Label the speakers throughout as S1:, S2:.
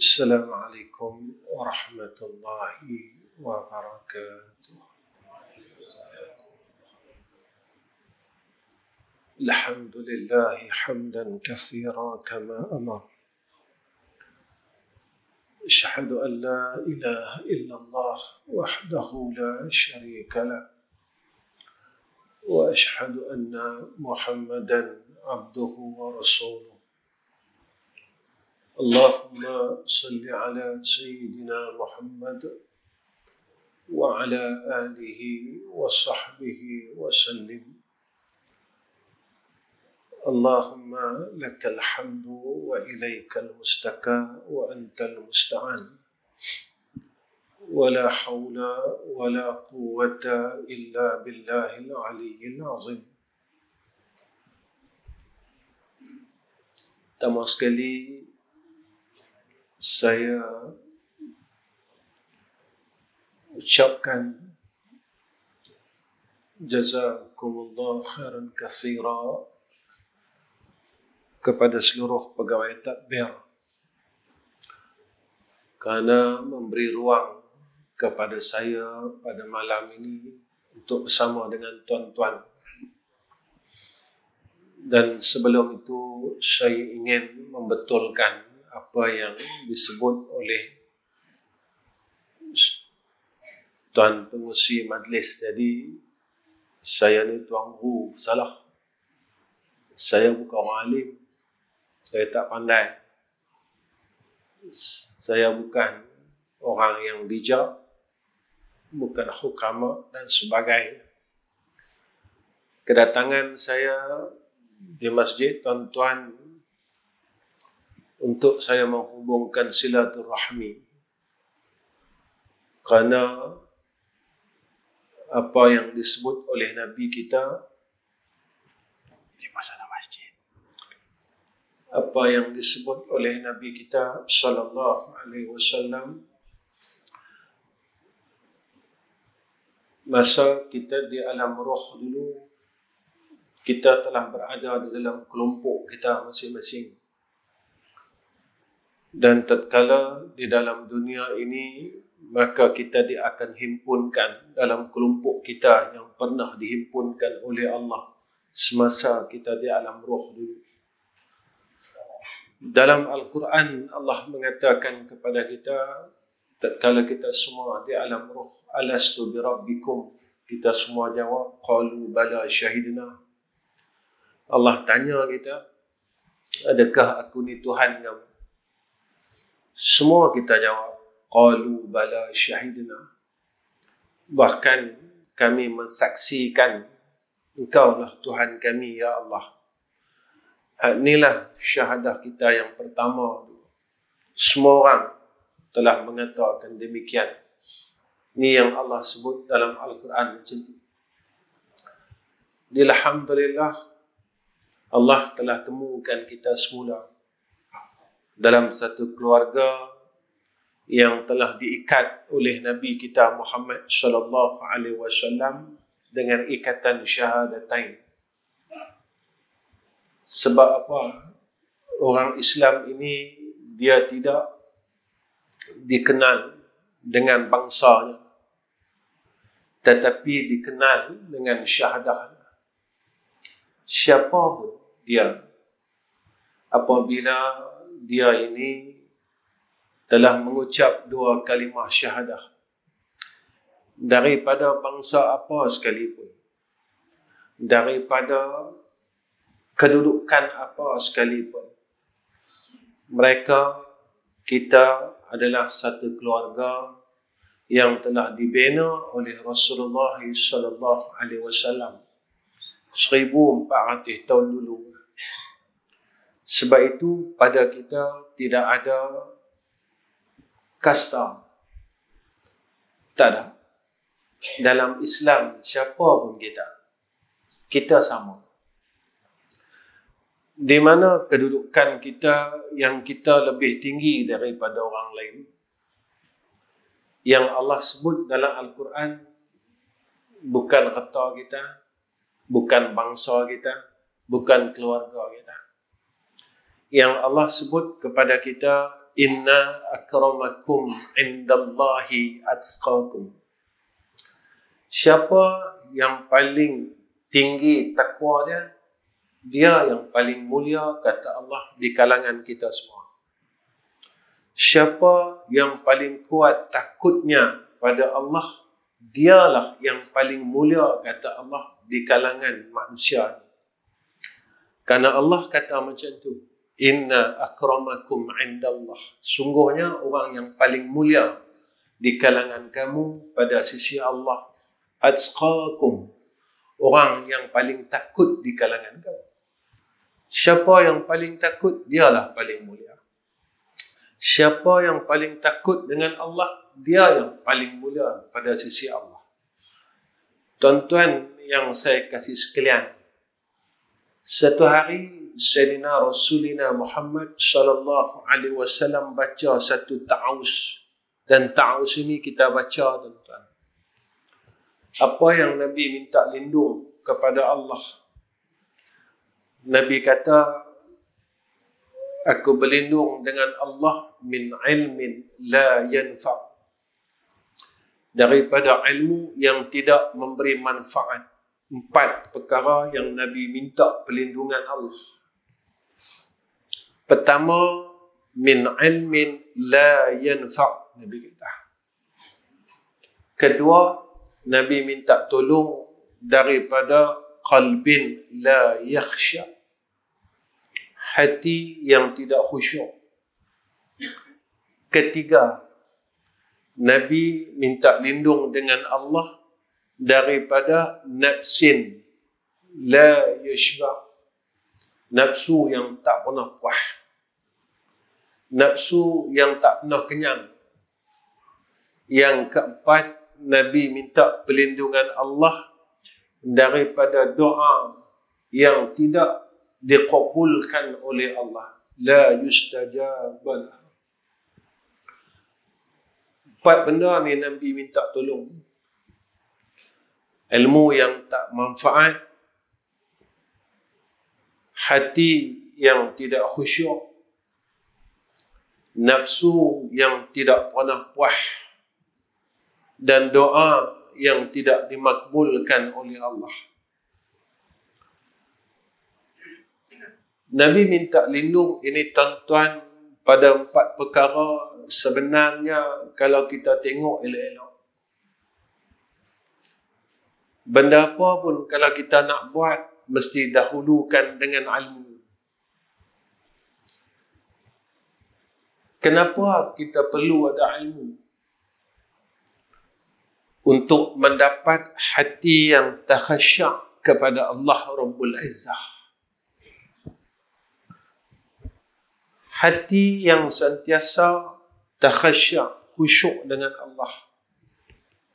S1: Assalamualaikum warahmatullahi wabarakatuh. Alhamdulillahi hamdan katsiran kama amar. Asyhadu an la ilaha illallah wahdahu la syarika lah. Wa asyhadu anna Muhammadan abduhu wa rasuluh. Allahumma salli ala Sayyidina Muhammad wa ala alihi wa sahbihi wa sallim. Allahumma lakal hamdu wa ilaikal mustaka wa antal musta'an. Wa la hawla wa la quwwata illa billahil aliyyil azim. Pertama sekali, saya ucapkan jazakumullah khairan katsira kepada seluruh pegawai tadbir kerana memberi ruang kepada saya pada malam ini untuk bersama dengan tuan-tuan. Dan sebelum itu saya ingin membetulkan apa yang disebut oleh tuan pengurusi majlis. Jadi saya ni tuan guru, salah. Saya bukan orang alim. Saya tak pandai. Saya bukan orang yang bijak, bukan hukama dan sebagainya. Kedatangan saya di masjid tuan-tuan untuk saya menghubungkan silaturahmi, kerana apa yang disebut oleh Nabi kita di masalah masjid, apa yang disebut oleh Nabi kita sallallahu alaihi wasallam, masa kita di alam roh dulu, kita telah berada di dalam kelompok kita masing-masing. Dan tatkala di dalam dunia ini, maka kita akan himpunkan dalam kelompok kita yang pernah dihimpunkan oleh Allah semasa kita di alam roh dulu. Dalam Al-Quran, Allah mengatakan kepada kita, tatkala kita semua di alam roh, alastu bi rabbikum, kita semua jawab, qalu bala syahidna. Allah tanya kita, adakah aku ni Tuhan kamu? Semua kita jawab, qalu bala syahidna. Bahkan kami mensaksikan Engkaulah Tuhan kami, ya Allah. Inilah syahadah kita yang pertama. Semua orang telah mengatakan demikian. Ini yang Allah sebut dalam Al-Quran macam itu. Alhamdulillah, Allah telah temukan kita semula dalam satu keluarga yang telah diikat oleh Nabi kita Muhammad sallallahu alaihi wasallam dengan ikatan syahadatain. Sebab apa? Orang Islam ini dia tidak dikenal dengan bangsanya, tetapi dikenal dengan syahadahnya. Siapa pun dia, apabila dia ini telah mengucap dua kalimah syahadah, daripada bangsa apa sekalipun, daripada kedudukan apa sekalipun, mereka, kita adalah satu keluarga yang telah dibina oleh Rasulullah sallallahu alaihi wasallam 1400 tahun dulu. Sebab itu pada kita tidak ada kasta. Tak ada. Dalam Islam, siapa pun kita sama. Di mana kedudukan kita yang kita lebih tinggi daripada orang lain. Yang Allah sebut dalam Al-Quran, bukan harta kita, bukan bangsa kita, bukan keluarga kita. Yang Allah sebut kepada kita, inna akramakum indallahi atqakum. Siapa yang paling tinggi takwa dia, dia yang paling mulia kata Allah di kalangan kita semua. Siapa yang paling kuat takutnya pada Allah, dialah yang paling mulia kata Allah di kalangan manusia. Karena Allah kata macam tu, inna akramakum indallah. Sungguhnya orang yang paling mulia di kalangan kamu pada sisi Allah, atqakum, orang yang paling takut di kalangan kamu. Siapa yang paling takut, dialah paling mulia. Siapa yang paling takut dengan Allah, dia yang paling mulia pada sisi Allah. Tuan-tuan yang saya kasih sekalian, satu hari Sayyidina Rasulina Muhammad sallallahu alaihi wasallam baca satu ta'awuz, dan ta'awuz ini kita baca, tuan-tuan. Apa yang Nabi minta lindung kepada Allah? Nabi kata, aku berlindung dengan Allah min ilmin la yanfa', daripada ilmu yang tidak memberi manfaat. 4 perkara yang Nabi minta perlindungan Allah. Pertama, min ilmin la yanfa', Nabi kata. Kedua, Nabi minta tolong daripada qalbin la yakhsha, hati yang tidak khusyuk. Ketiga, Nabi minta lindung dengan Allah daripada nafsin la yashba, nafsu yang tak pernah puas, nafsu yang tak pernah kenyang. Yang keempat, Nabi minta perlindungan Allah daripada doa yang tidak diqabulkan oleh Allah, la yustajab lah. 4 benda ni Nabi minta tolong. Ilmu yang tak manfaat, hati yang tidak khusyuk, nafsu yang tidak pernah puas, dan doa yang tidak dimakbulkan oleh Allah. Nabi minta lindung ini, tuan-tuan, pada 4 perkara. Sebenarnya kalau kita tengok elok-elok, benda apa pun kalau kita nak buat, mesti dahulukan dengan ilmu. Kenapa kita perlu ada ilmu? Untuk mendapat hati yang takhasyak kepada Allah Rabbul Izzah. Hati yang sentiasa takhasyak, khusyuk dengan Allah.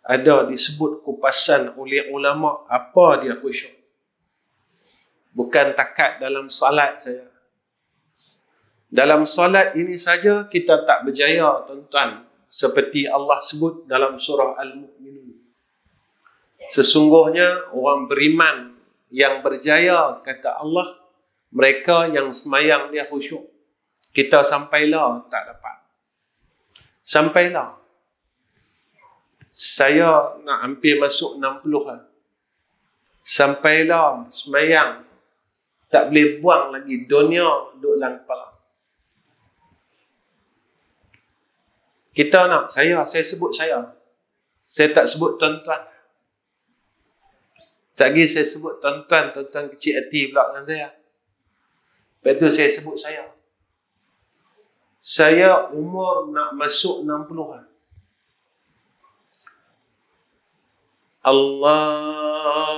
S1: Ada disebut kupasan oleh ulama, apa dia khusyuk? Bukan takat dalam salat saja. Dalam salat ini saja kita tak berjaya, tuan-tuan. Seperti Allah sebut dalam surah Al-Mu'minun. Sesungguhnya orang beriman yang berjaya, kata Allah, mereka yang semayang dia khusyuk. Kita sampailah tak dapat. Sampailah. Saya nak hampir masuk 60 lah. Sampailah semayang. Tak boleh buang lagi dunia duduk dalam kepala. Kita nak, saya sebut saya. Saya tak sebut tuan-tuan. Sekali saya sebut tuan-tuan, tuan-tuan kecil hati pula dengan saya. Lepas tu saya sebut saya. Saya umur nak masuk 60-an. Allahu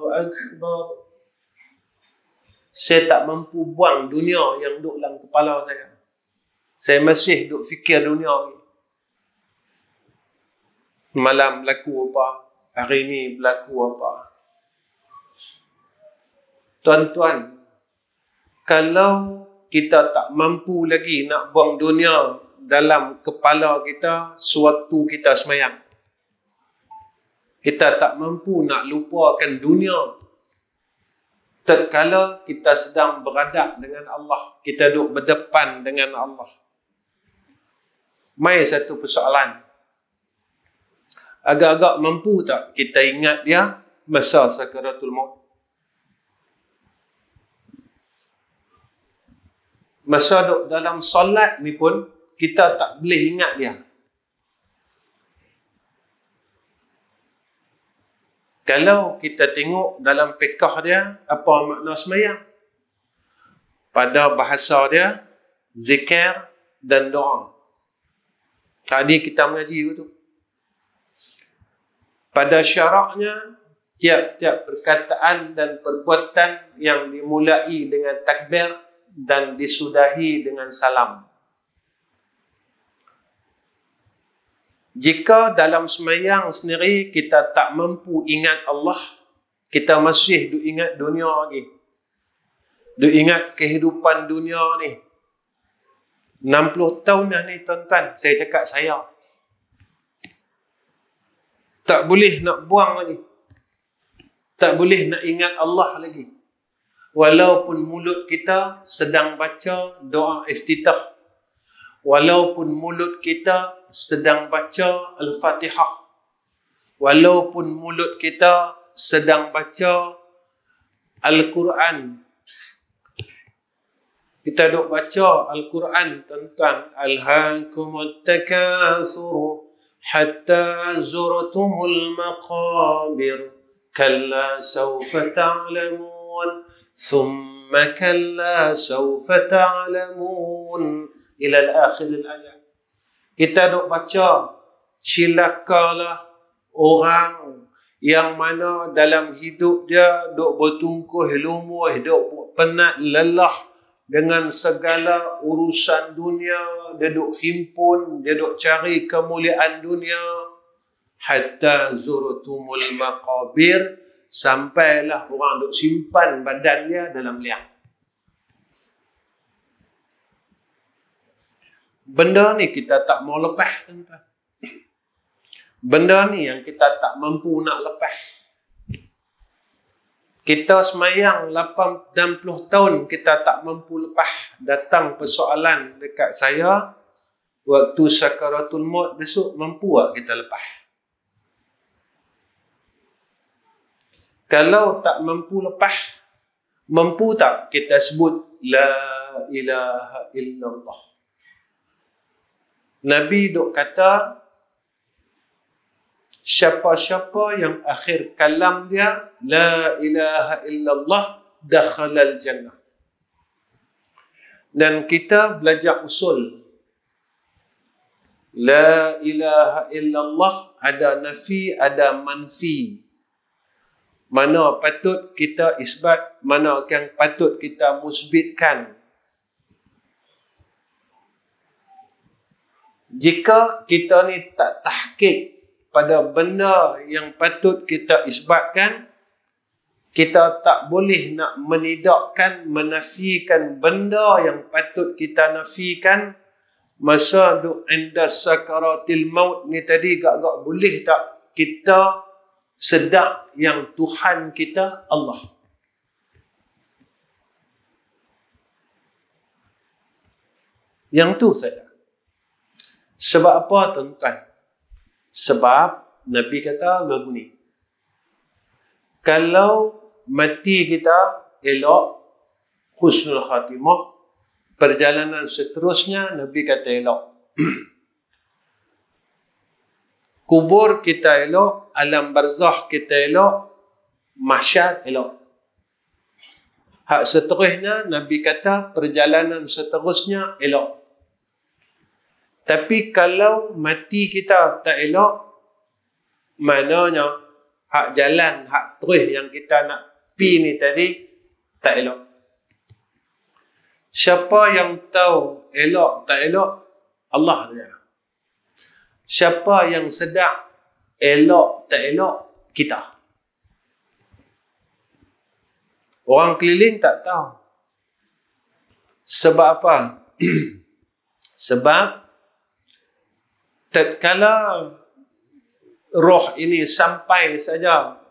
S1: Akbar. Saya tak mampu buang dunia yang duduk dalam kepala saya. Saya masih duduk fikir dunia ni. Malam berlaku apa? Hari ni berlaku apa? Tuan-tuan, kalau kita tak mampu lagi nak buang dunia dalam kepala kita sewaktu kita semayang, kita tak mampu nak lupakan dunia tatkala kita sedang beradab dengan Allah, kita duduk berdepan dengan Allah, Mai satu persoalan. Agak-agak mampu tak kita ingat dia masa sakaratul maut? Masa duduk dalam solat ni pun kita tak boleh ingat dia. Kalau kita tengok dalam fiqh dia, apa makna sembahyang? Pada bahasa dia, zikir dan doa. Tadi kita mengaji tu. Pada syaraknya, tiap-tiap perkataan dan perbuatan yang dimulai dengan takbir dan disudahi dengan salam. Jika dalam sembahyang sendiri kita tak mampu ingat Allah, kita masih duk ingat dunia lagi. Duk ingat kehidupan dunia ni. 60 tahun dah ni tuan-tuan, saya cakap saya. Tak boleh nak buang lagi. Tak boleh nak ingat Allah lagi. Walaupun mulut kita sedang baca doa iftitah. Walaupun mulut kita sedang baca Al-Fatihah. Walaupun mulut kita sedang baca Al-Quran. Kita duk baca Al-Quran, tuan-tuan. Alhaakumut takatsur hatta zurtumul maqabir. Kalla sawfa ta'lamun. Thumma kalla sawfa ta'lamun. Ila al-akhir al-ayat. Kita duk baca, cilakalah orang yang mana dalam hidup dia duk bertungkuh lumuh, duk penat lelah dengan segala urusan dunia, dia duk himpun, dia duk cari kemuliaan dunia. Hatta zurtumul maqabir, sampailah orang duk simpan badan dia dalam liang. Benda ni kita tak mau lepas, tuan-tuan. Benda ni yang kita tak mampu nak lepas. Kita semayang 80 tahun, kita tak mampu lepas. Datang persoalan dekat saya, waktu sakaratul maut besok, mampu tak kita lepas? Kalau tak mampu lepas, mampu tak kita sebut La ilaha illallah? Nabi duk kata, siapa-siapa yang akhir kalam dia La ilaha illallah dakhalal jannah. Dan kita belajar usul. La ilaha illallah ada nafi, ada manfi. Mana patut kita isbat, mana yang patut kita musbitkan. Jika kita ni tak tahqiq pada benda yang patut kita isbatkan, kita tak boleh nak menidakkan, menafikan benda yang patut kita nafikan. Masa duk inda sakaratil maut ni tadi, gak-gak boleh tak kita sedar yang Tuhan kita Allah? Yang tu saja. Sebab apa, tuan-tuan? Sebab Nabi kata lagu ni, kalau mati kita elok, husnul khatimah, perjalanan seterusnya Nabi kata elok. Kubur kita elok, alam barzakh kita elok, mahsyar elok. Hak seterusnya Nabi kata perjalanan seterusnya elok. Tapi kalau mati kita tak elok, maknanya hak jalan, hak terus yang kita nak pi ni tadi tak elok. Siapa yang tahu elok tak elok? Allah saja. Siapa yang sedar elok tak elok? Kita. Orang keliling tak tahu. Sebab apa? Sebab tatkala roh ini sampai saja,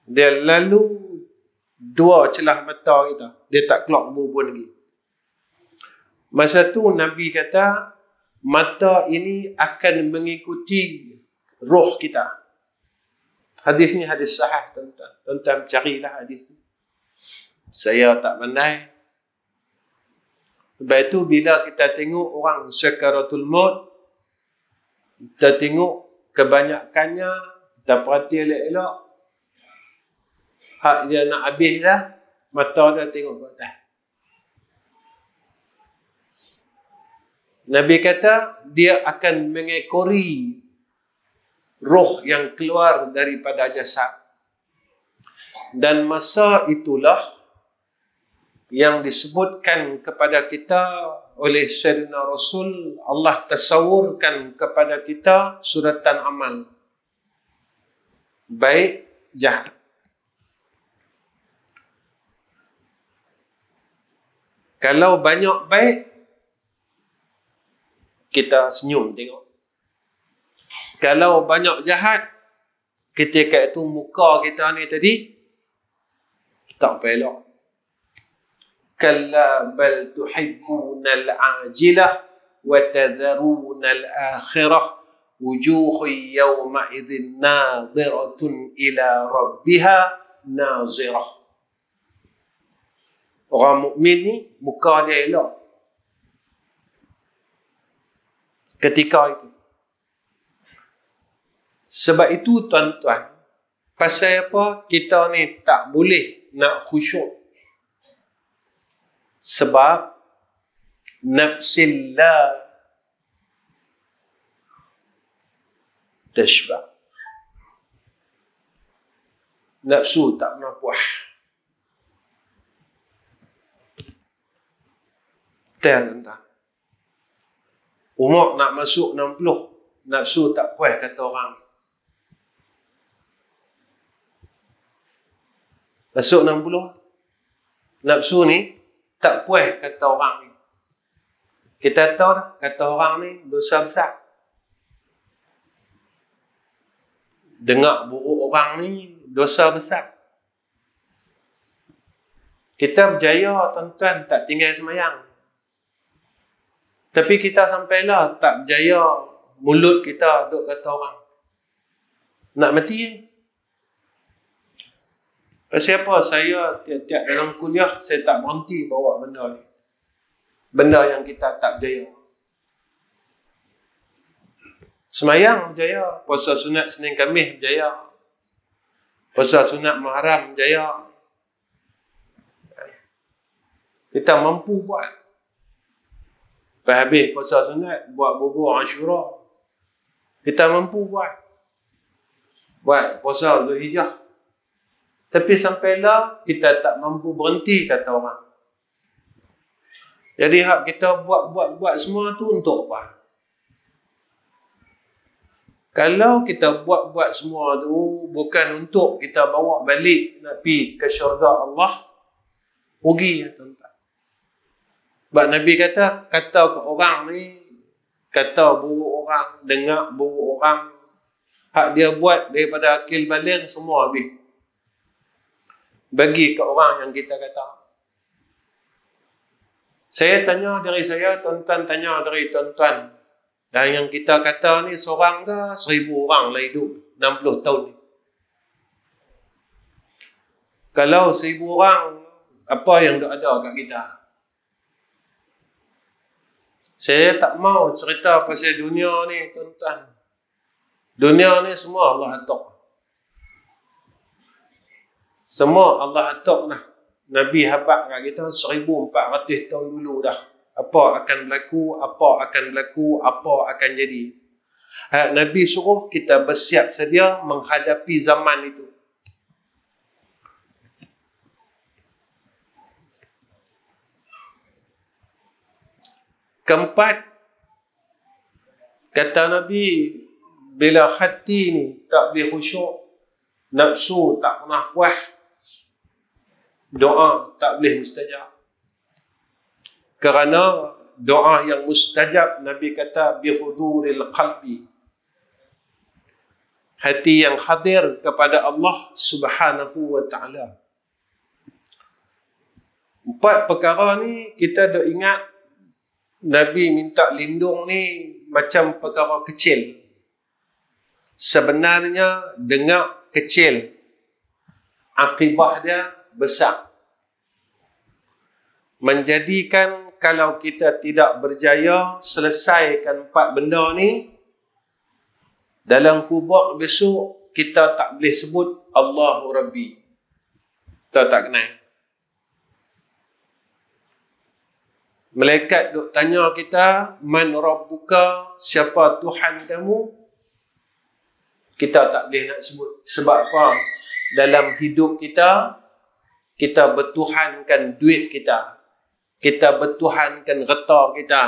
S1: dia lalu dua celah mata kita, dia tak keluar bubun lagi. Masa tu Nabi kata, mata ini akan mengikuti roh kita. Hadis ni hadis sahih, tuan-tuan. Tuan-tuan carilah hadis tu. Saya tak pandai. Sebab itu bila kita tengok orang sakaratul maut, kita tengok kebanyakannya, kita perhati elok-elok, hak dia nak habis dah, mata dia tengok ke atas. Nabi kata dia akan mengekori roh yang keluar daripada jasad. Dan masa itulah yang disebutkan kepada kita oleh Sayyidina Rasul, Allah tasawurkan kepada kita suratan amal. Baik, jahat. Kalau banyak baik, kita senyum tengok. Kalau banyak jahat, ketika itu muka kita ni tadi tak pelak. Kalla bal tuhibbuna al-ajilah wa tadharuna al-akhirah wujuhu yawma idzin nadhiratun ila rabbiha nazirah. Orang mukmin ni muka dia elok ketika itu. Sebab itu tuan-tuan, pasal apa kita ni tak boleh nak khusyuk? Sebab nafsil la tashba. Nafsu tak pernah puas. Tuan-tuan, umur nak masuk 60, nafsu tak puas kata orang. Masuk 60, nafsu ni tak puas kata orang ni. Kita tahu dah, kata orang ni dosa besar. Dengar buruk orang ni dosa besar. Kita berjaya tuan-tuan tak tinggal semayang. Tapi kita sampailah tak berjaya, mulut kita duk kata orang. Nak mati. Pasal apa? Saya tiap-tiap dalam kuliah, saya tak berhenti bawa benda ni. Benda yang kita tak berjaya. Semayang berjaya. Puasa sunat Senin Khamis berjaya. Puasa sunat Muharram berjaya. Kita mampu buat. Lepas habis puasa sunat, buat bubur Ashura. Kita mampu buat. Buat puasa Zulhijjah. Tapi sampailah kita tak mampu berhenti, kata orang. Jadi hak kita buat semua tu untuk apa? Kalau kita buat semua tu bukan untuk kita bawa balik nak pergi ke syurga Allah, rugi ya tuan-tuan. Sebab Nabi kata ke orang ni, kata buruk orang, dengar buruk orang, hak dia buat daripada akil baligh semua habis. Bagi ke orang yang kita kata. Saya tanya dari saya, tuan-tuan tanya dari tuan-tuan. Dan yang kita kata ni seorang ke 1000 orang lah hidup 60 tahun ni. Kalau 1000 orang, apa yang ada kat kita? Saya tak mau cerita pasal dunia ni, tuan-tuan. Dunia ni semua Allah atur. Semua Allah atur dah. Nabi habaq kat kita 1400 tahun dulu dah. Apa akan berlaku, apa akan berlaku, apa akan jadi. Nabi suruh kita bersiap sedia menghadapi zaman itu. Keempat, kata Nabi, bila hati ni tak boleh khusyuk, nafsu tak pernah puas, doa tak boleh mustajab. Kerana doa yang mustajab, Nabi kata bihuduril qalbi, hati yang hadir kepada Allah Subhanahu wa ta'ala. 4 perkara ni kita dah ingat. Nabi minta lindung ni macam perkara kecil. Sebenarnya dengar kecil, akibah dia besar. Menjadikan kalau kita tidak berjaya selesaikan 4 benda ni, dalam kubur besok kita tak boleh sebut Allahu Rabbi. Kita tak kenal. Malaikat duk tanya kita, man rabbuka, siapa Tuhan kamu? Kita tak boleh nak sebut. Sebab apa? Dalam hidup kita, kita bertuhankan duit kita. Kita bertuhankan reta kita.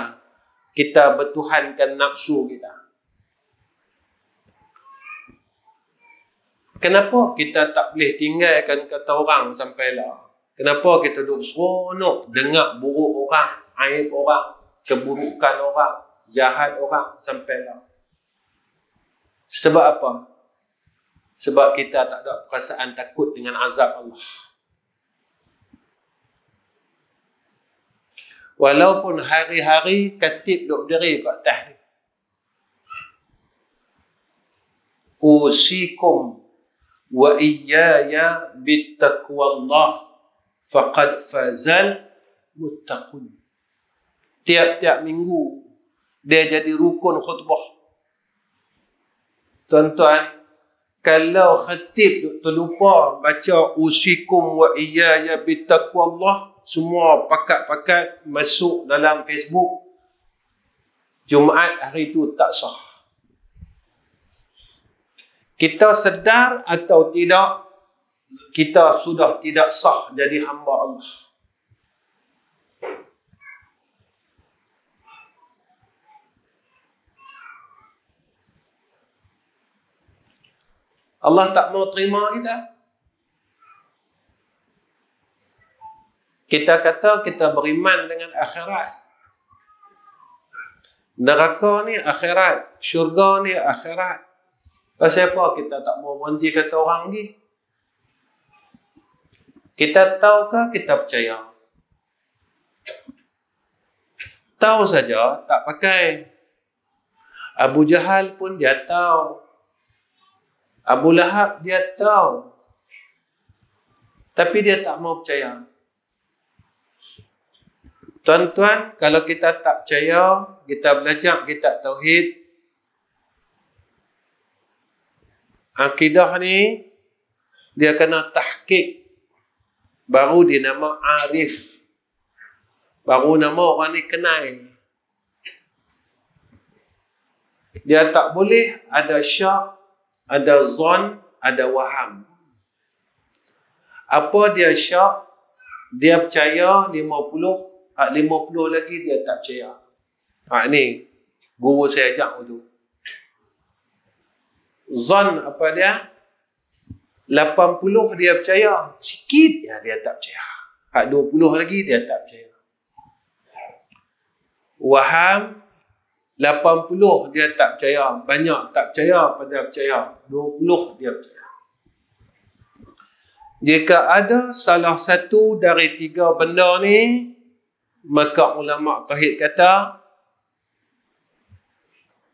S1: Kita bertuhankan nafsu kita. Kenapa kita tak boleh tinggalkan kata orang sampai lah? Kenapa kita duduk seronok dengar buruk orang, aib orang, keburukan orang, jahat orang sampai lah? Sebab apa? Sebab kita tak ada perasaan takut dengan azab Allah. Walaupun hari-hari katib duduk berdiri kat atas ni. Usikum wa iyaya bittaqwallah faqad fazal muttaqun. Tiap-tiap minggu dia jadi rukun khutbah. Tuan-tuan, kalau khatib terlupa baca usikum wa iyaya bittaqwallah, semua pakat-pakat masuk dalam Facebook, Jumaat hari itu tak sah. Kita sedar atau tidak, kita sudah tidak sah jadi hamba Allah. Allah tak mau terima kita. Kita kata kita beriman dengan akhirat. Neraka ni akhirat, syurga ni akhirat. Pasal apa kita tak mau berhenti kata orang lagi? Kita tahukah kita percaya? Tahu saja, tak pakai. Abu Jahal pun dia tahu. Abu Lahab dia tahu. Tapi dia tak mau percaya. Tuan-tuan, kalau kita tak percaya, kita belajar kitab tauhid, akidah ni dia kena tahqiq, baru dia nama arif, baru nama orang ni kenal. Dia tak boleh ada syak, ada zon, ada waham. Apa dia syak? Dia percaya 50 lagi dia tak percaya. Ni guru saya ajak tu. Zon apa dia? 80 dia percaya, sikit dia tak percaya. 20 lagi dia tak percaya. Waham 80 dia tak percaya, banyak tak percaya pada percaya. 20 dia percaya. Jika ada salah satu dari 3 benda ni, maka ulama tauhid kata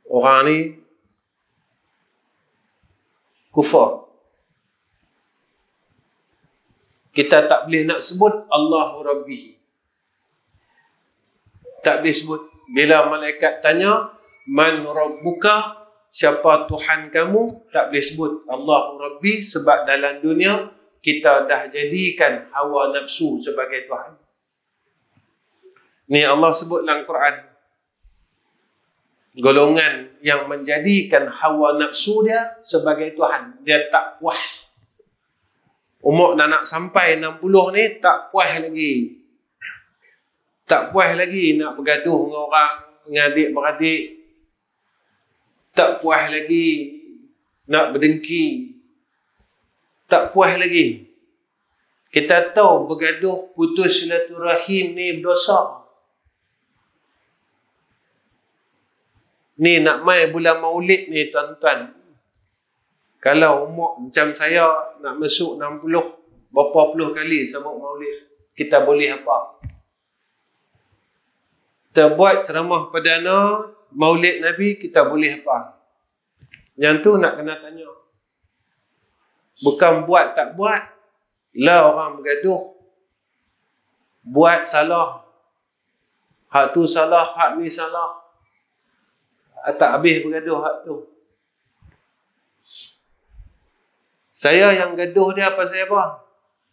S1: orang ni kufur. Kita tak boleh nak sebut Allahu Rabbi. Tak boleh sebut. Bila malaikat tanya, man rabbuka, siapa Tuhan kamu, tak boleh sebut Allahu Rabbi, sebab dalam dunia kita dah jadikan hawa nafsu sebagai Tuhan. Ni Allah sebut dalam Quran. Golongan yang menjadikan hawa nafsu dia sebagai Tuhan. Dia tak puas. Umur dah nak sampai 60 ni, tak puas lagi. Tak puas lagi nak bergaduh dengan orang, dengan adik-beradik. Tak puas lagi nak berdengki. Tak puas lagi. Kita tahu bergaduh, putus silaturahim ni berdosa. Ni nak mai bulan Maulid ni tuan-tuan. Kalau umur macam saya nak masuk 60, berapa puluh kali sambut Maulid, kita boleh apa? Kita buat ceramah perdana maulid Nabi kita boleh apa? Yang tu nak kena tanya. Bukan buat tak buat. Lah orang bergaduh. Buat salah. Hak tu salah, hak ni salah. Tak habis bergaduh hak tu. Saya yang gaduh dia pasal apa?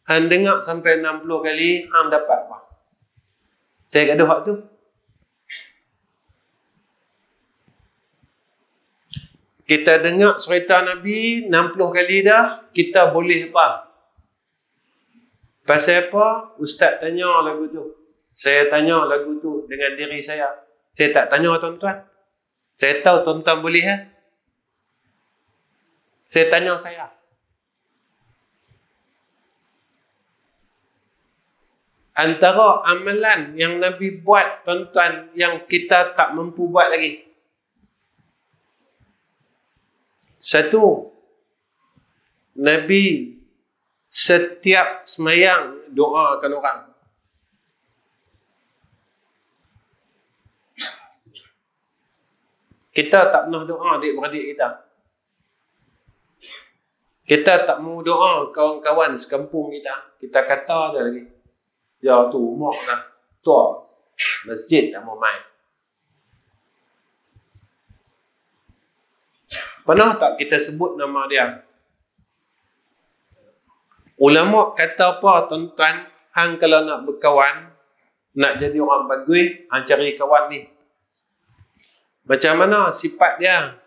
S1: Hang dengar sampai 60 kali, hang dapat apa? Saya gaduh hak tu. Kita dengar cerita Nabi 60 kali dah, kita boleh apa? Pasal apa? Ustaz tanya lagu tu. Saya tanya lagu tu dengan diri saya. Saya tak tanya tuan-tuan. Saya tahu tuan-tuan boleh ya. Saya tanya saya. Antara amalan yang Nabi buat, tuan-tuan, yang kita tak mampu buat lagi. Satu, Nabi setiap semayang doakan orang. Kita tak pernah doa adik-beradik kita. Kita tak mau doa kawan-kawan sekampung kita. Kita kata dia lagi. Dia tu umur dah tua. Masjid tak mau main. Pernah tak kita sebut nama dia? Ulama kata apa tuan-tuan? Hang kalau nak berkawan, nak jadi orang bagus, hang cari kawan ni. Macam mana sifat dia?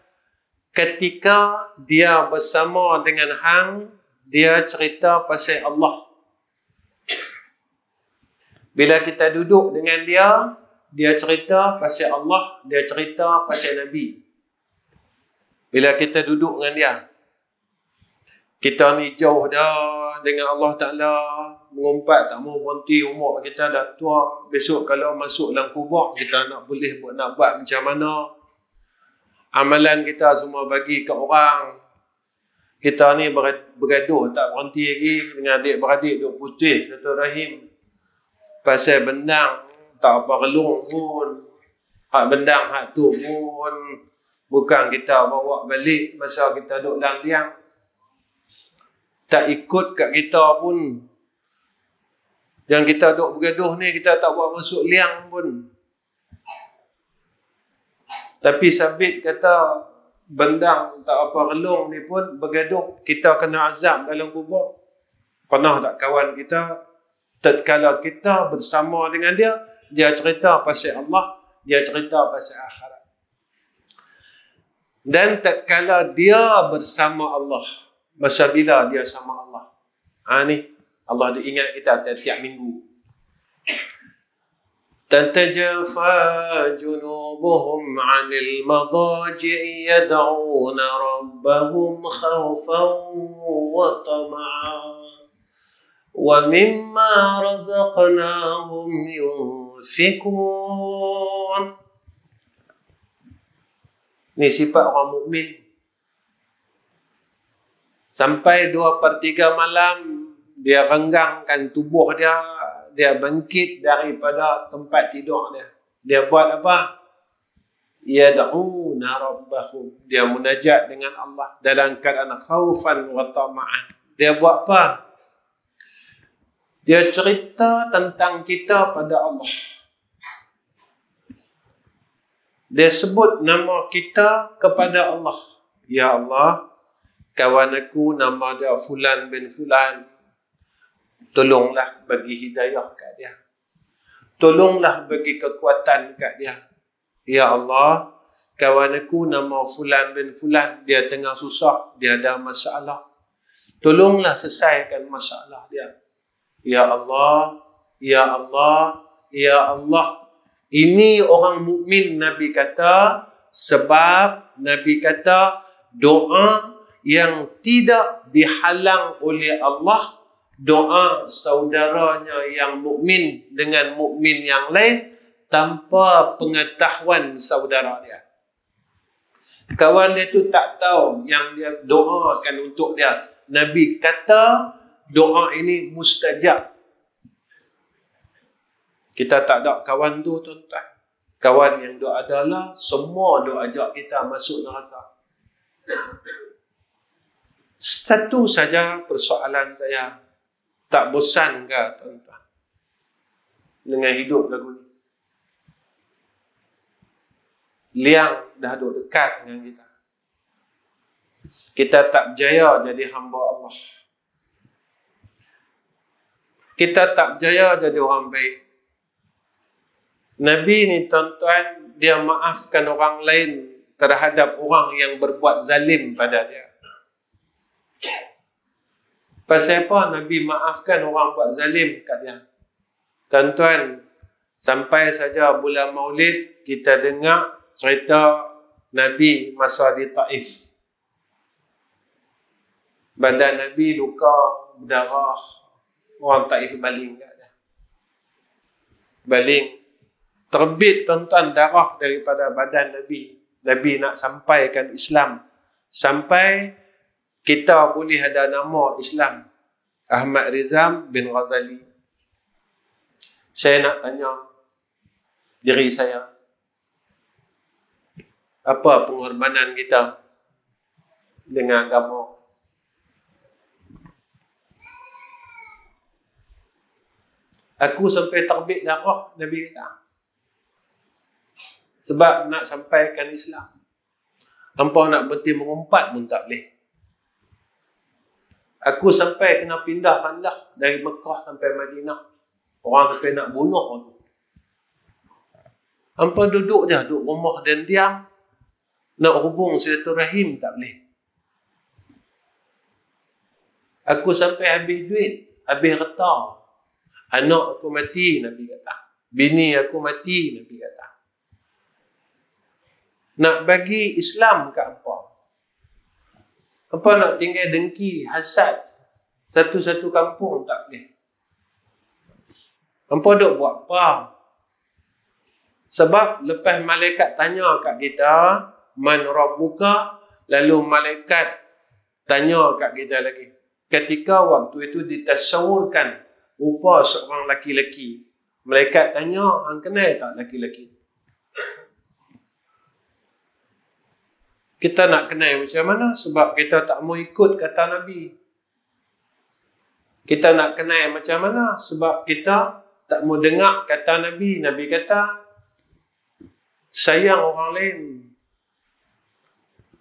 S1: Ketika dia bersama dengan hang, dia cerita pasal Allah. Bila kita duduk dengan dia, dia cerita pasal Allah, dia cerita pasal Nabi. Bila kita duduk dengan dia, kita ni jauh dah dengan Allah Ta'ala, mengumpat tak mau berhenti, umur kita dah tua. Besok kalau masuk dalam kubur, kita nak buat macam mana? Amalan kita semua bagi ke orang. Kita ni bergaduh tak berhenti lagi dengan adik-beradik duk putih, kata Rahim. Pasal bendang, tak apa relung pun. Hak bendang, hak tu pun. Bukan kita bawa balik masa kita duduk dalam tiang. Tak ikut kat kita pun. Yang kita duduk bergaduh ni, kita tak bawa masuk liang pun. Tapi sabit kata, bendang tak apa relung ni pun bergaduh. Kita kena azab dalam kubur. Pernah tak kawan kita, tatkala kita bersama dengan dia, dia cerita pasal Allah, dia cerita pasal akhirat. Dan tatkala dia bersama Allah, masa bila dia sama Allah? Ni Allah dia ingat kita tiap-tiap minggu. تتجافى جنوبهم عن المضاجع يدعون ربهم خوفا وطمعا ومما رزقناهم ينفقون. Ni sifat orang mukmin. Sampai 2/3 malam, dia renggangkan tubuh dia, dia bangkit daripada tempat tidur dia. Dia buat apa? Yad'una rabbahum. Dia munajat dengan Allah dalam keadaan khaufan wa tama'an. Dia buat apa? Dia cerita tentang kita pada Allah. Dia sebut nama kita kepada Allah. Ya Allah, kawan aku nama dia Fulan bin Fulan. Tolonglah bagi hidayah kat dia. Tolonglah bagi kekuatan kat dia. Ya Allah, kawan aku nama Fulan bin Fulan. Dia tengah susah, dia ada masalah. Tolonglah selesaikan masalah dia. Ya Allah, Ya Allah, Ya Allah. Ini orang mukmin, Nabi kata, sebab Nabi kata doa yang tidak dihalang oleh Allah, doa saudaranya yang mukmin dengan mukmin yang lain tanpa pengetahuan saudara dia. Kawan dia tu tak tahu yang dia doakan untuk dia. Nabi kata doa ini mustajab. Kita tak ada kawan tu tuan-tuan. Kawan yang duk adalah semua duk ajak kita masuk neraka. Satu saja persoalan saya. Tak bosan ke tuan-tuan dengan hidup lagu ni? Liang dah duk dekat dengan kita. Kita tak berjaya jadi hamba Allah. Kita tak berjaya jadi orang baik. Nabi ni tuan-tuan, dia maafkan orang lain terhadap orang yang berbuat zalim pada dia. Pasal apa Nabi maafkan orang buat zalim kat dia? Tuan-tuan, sampai saja bulan Maulid kita dengar cerita Nabi masa di Taif. Badan Nabi luka, berdarah, orang Taif baling kat dia. Baling. Terbit tuan-tuan darah daripada badan Nabi. Nabi nak sampaikan Islam. Sampai kita boleh ada nama Islam. Ahmad Rizam bin Ghazali. Saya nak tanya diri saya. Apa pengorbanan kita dengan agama? Aku sampai terbit darah, Nabi kata. Sebab nak sampaikan Islam. Hampa nak berhenti mengumpat pun tak boleh. Aku sampai kena pindah kandah dari Mekah sampai Madinah. Orang sampai nak bunuh aku. Hampa duduk je, duduk rumah dan diam. Nak hubung silaturahim tak boleh. Aku sampai habis duit, habis harta. Anak aku mati, Nabi kata. Bini aku mati, Nabi kata. Nak bagi Islam ke hampa? Hampa nak tinggal dengki, hasad. Satu-satu kampung tak boleh. Hampa duk buat apa? Sebab lepas malaikat tanya kat kita, man rabbuka, lalu malaikat tanya kat kita lagi. Ketika waktu itu ditasawurkan rupa seorang laki-laki. Malaikat tanya, hang kenal tak laki-laki? Kita nak kenal macam mana? Sebab kita tak mau ikut kata Nabi. Kita nak kenal macam mana? Sebab kita tak mau dengar kata Nabi. Nabi kata, sayang orang lain.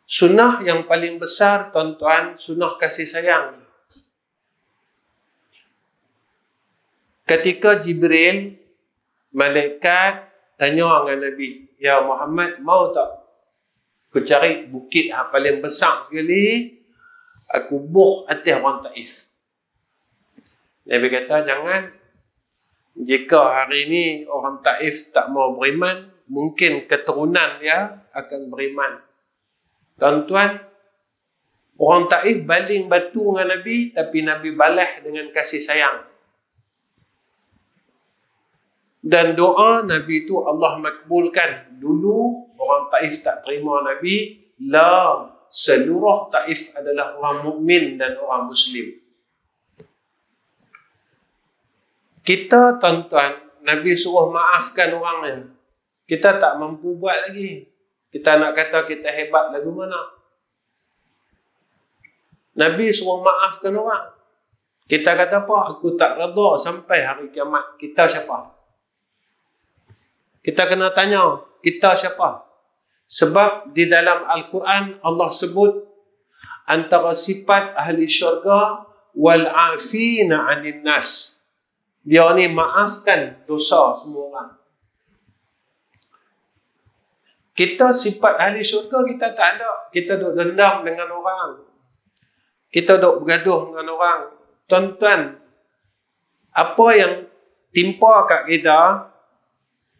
S1: Sunnah yang paling besar, tuan-tuan, sunnah kasih sayang. Ketika Jibril, malaikat tanya dengan Nabi, ya Muhammad, mau tak aku cari bukit yang paling besar sekali, aku buh atas orang Taif. Nabi kata, jangan. Jika hari ini orang Taif tak mau beriman, mungkin keturunan dia akan beriman. Tuan-tuan, orang Taif baling batu dengan Nabi, tapi Nabi balas dengan kasih sayang. Dan doa Nabi itu Allah makbulkan. Dulu orang Taif tak terima Nabi. La, seluruh Taif adalah orang mukmin dan orang Muslim. Kita, tuan-tuan, Nabi suruh maafkan orangnya. Kita tak mampu buat lagi. Kita nak kata kita hebat lagu mana? Nabi suruh maafkan orang. Kita kata apa? Aku tak redha sampai hari kiamat. Kita siapa? Kita kena tanya, kita siapa? Sebab di dalam Al-Quran Allah sebut antara sifat ahli syurga wal afina 'anil nas. Dia ni maafkan dosa semua orang. Kita sifat ahli syurga kita tak ada. Kita duk dendam dengan orang. Kita duk bergaduh dengan orang. Tuan-tuan, apa yang timpa kat kita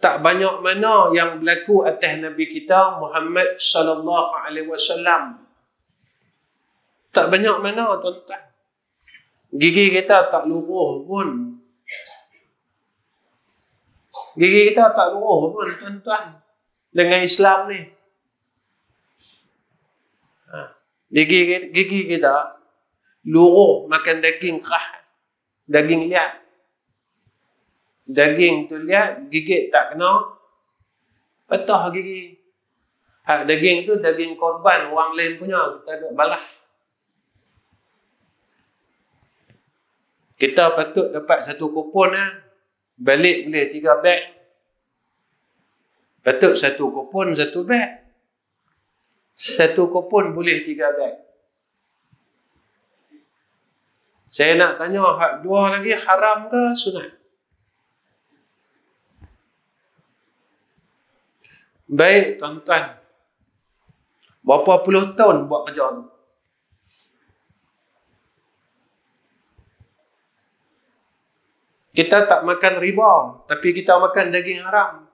S1: tak banyak mana yang berlaku atas Nabi kita Muhammad sallallahu alaihi wasallam. Tak banyak mana, tuan-tuan. Gigi kita tak luruh pun. Gigi kita tak luruh pun, tuan-tuan. Dengan Islam ni. Gigi kita luruh makan daging kerah. Daging liat. Daging tu lihat, gigit tak kena. Patah gigi. Hak daging tu daging korban orang lain punya, kita ada balas. Kita patut dapat satu kupon balik boleh 3 beg. Patut satu kupon 1 beg. Satu kupon boleh 3 beg. Saya nak tanya hak 2 lagi haram ke sunat? Baik tuan-tuan. Berapa puluh tahun buat kerja tu. Kita tak makan riba, tapi kita makan daging haram.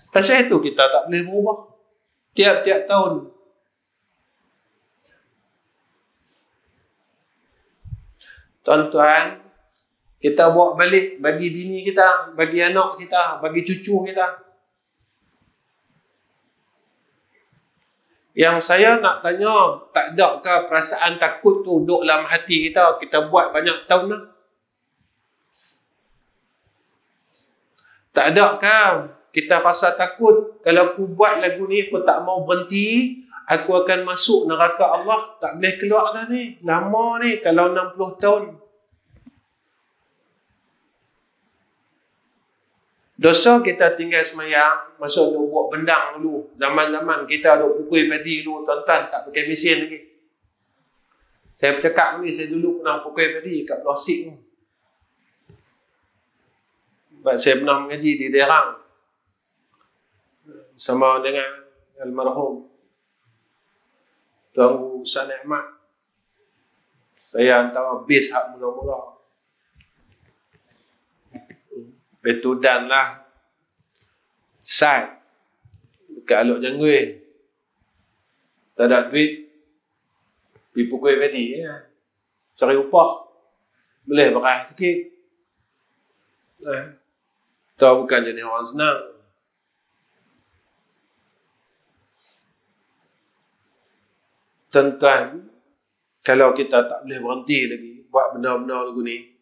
S1: Pasal itu kita tak boleh berubah. Tiap-tiap tahun. Tuan-tuan, kita bawa balik bagi bini kita, bagi anak kita, bagi cucu kita. Yang saya nak tanya, tak adakah perasaan takut tu duduk dalam hati kita? Kita buat banyak tahun dah. Tak adakah kita rasa takut, kalau aku buat lagu ni, aku tak mau berhenti, aku akan masuk neraka Allah. Tak boleh keluar dah ni. Lama ni, kalau 60 tahun. Dosa kita tinggal semayang, masuk duk buat bendang dulu. Zaman-zaman kita duk pukul padi dulu, tuan-tuan, tak pakai mesin lagi. Saya bercakap ni, saya dulu pernah pukul padi kat Pelosik tu. Sebab saya pernah mengaji di Derang. Sama dengan almarhum Tuan Guru Ustaz Ahmad. Saya antara base hak mula-mula. Betudan lah. Sat. Dekat Alok Janggui. Tak ada duit. Pergi pukul padi. Cari upah. Boleh beras sikit. Tahu bukan jenis orang senang. Tuan-tuan, kalau kita tak boleh berhenti lagi buat benda-benda lagu ni,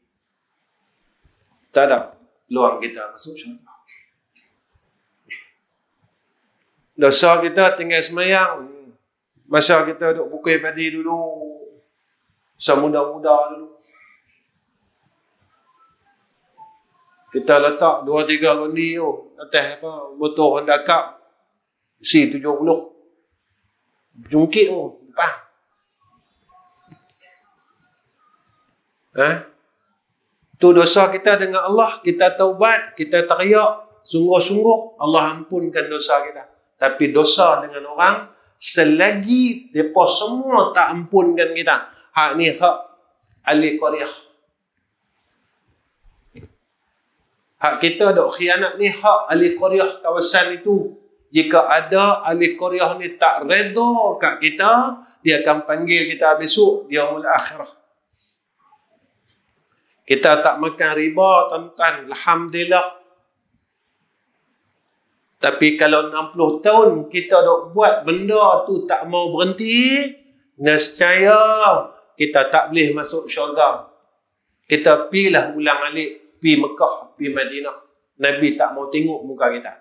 S1: tak ada peluang kita masuk syurga. Dosa kita tinggal semayang. Masa kita duduk pukul padi dulu, semuda-muda dulu, kita letak 2-3 kondi tu atas apa motor Honda Cup C70 jungkit tu depan. Tu dosa kita dengan Allah. Kita taubat, kita teriak sungguh-sungguh, Allah ampunkan dosa kita. Tapi dosa dengan orang, selagi mereka semua tak ampunkan kita, hak ni hak ahli qaryah. Hak kita dok khianat ni hak ahli qaryah kawasan itu. Jika ada ahli qaryah ni tak redha kat kita, dia akan panggil kita besok di yaumul akhirah. Kita tak makan riba, tuan-tuan, alhamdulillah. Tapi kalau 60 tahun kita dok buat benda tu tak mau berhenti, nescaya kita tak boleh masuk syurga. Kita pilah ulang alik, pi Mekah, pi Madinah. Nabi tak mau tengok muka kita.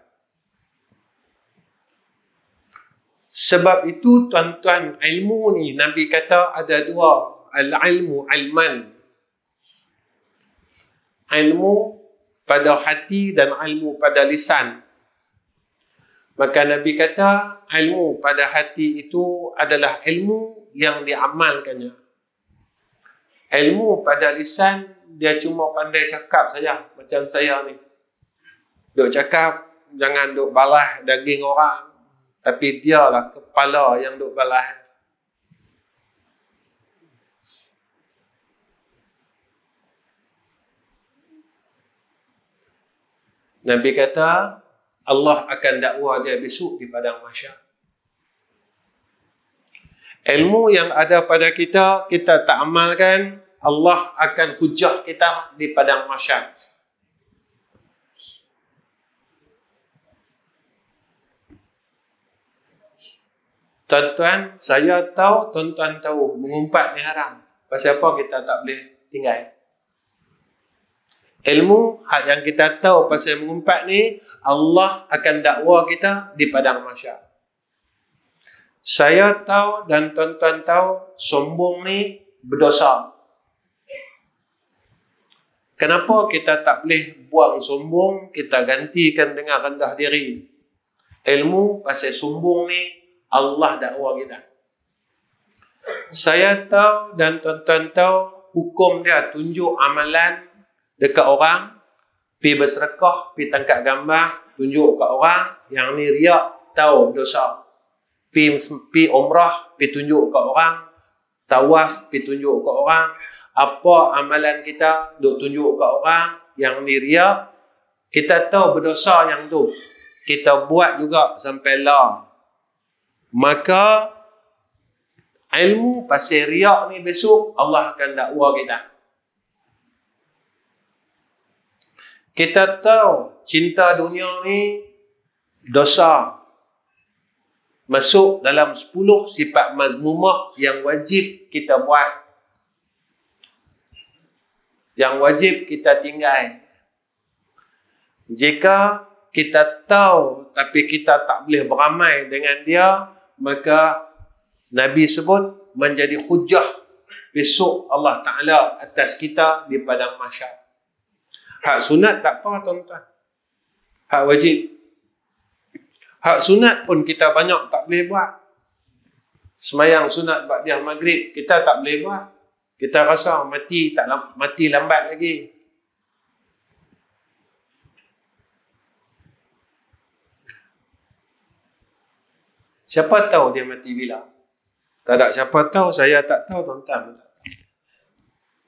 S1: Sebab itu tuan-tuan, ilmu ni Nabi kata ada 2. Al-ilmu ilman. Ilmu pada hati dan ilmu pada lisan. Maka Nabi kata ilmu pada hati itu adalah ilmu yang diamalkannya. Ilmu pada lisan, dia cuma pandai cakap saja. Macam saya ni. Duk cakap, jangan duk balas daging orang. Tapi dialah kepala yang duk balas. Nabi kata, Allah akan dakwa dia besok di padang mahsyar. Ilmu yang ada pada kita, kita tak amalkan, Allah akan hujah kita di padang mahsyar. Tuan-tuan, saya tahu, tuan-tuan tahu, mengumpat ni haram. Pasal apa kita tak boleh tinggal? Ilmu yang kita tahu pasal mengumpat ni, Allah akan dakwa kita di padang mahsyar. Saya tahu dan tuan-tuan tahu sombong ni berdosa. Kenapa kita tak boleh buang sombong, kita gantikan dengan rendah diri? Ilmu pasal sombong ni Allah dakwa kita. Saya tahu dan tuan-tuan tahu hukum dia tunjuk amalan dekat orang, pi bersedekah, pi tangkap gambar, tunjuk kat orang, yang ni riak, tahu dosa. Pi umrah, pi tunjuk kat orang, tawaf, pi tunjuk kat orang, apa amalan kita duk tunjuk kat orang, yang ni riak, kita tahu berdosa yang tu. Kita buat juga sampai lah. Maka ilmu pasal riak ni besok Allah akan dakwa kita. Kita tahu cinta dunia ni dosa. Masuk dalam 10 sifat mazmumah yang wajib kita buat. Yang wajib kita tinggal. Jika kita tahu tapi kita tak boleh beramai dengan dia, maka Nabi sebut menjadi hujah besok Allah Ta'ala atas kita di padang mahsyar. Hak sunat tak apa tuan-tuan. Hak wajib. Hak sunat pun kita banyak tak boleh buat. Semayang sunat ba'diyah maghrib kita tak boleh buat. Kita rasa mati lambat lagi. Siapa tahu dia mati bila? Tak ada siapa tahu, saya tak tahu, tuan-tuan.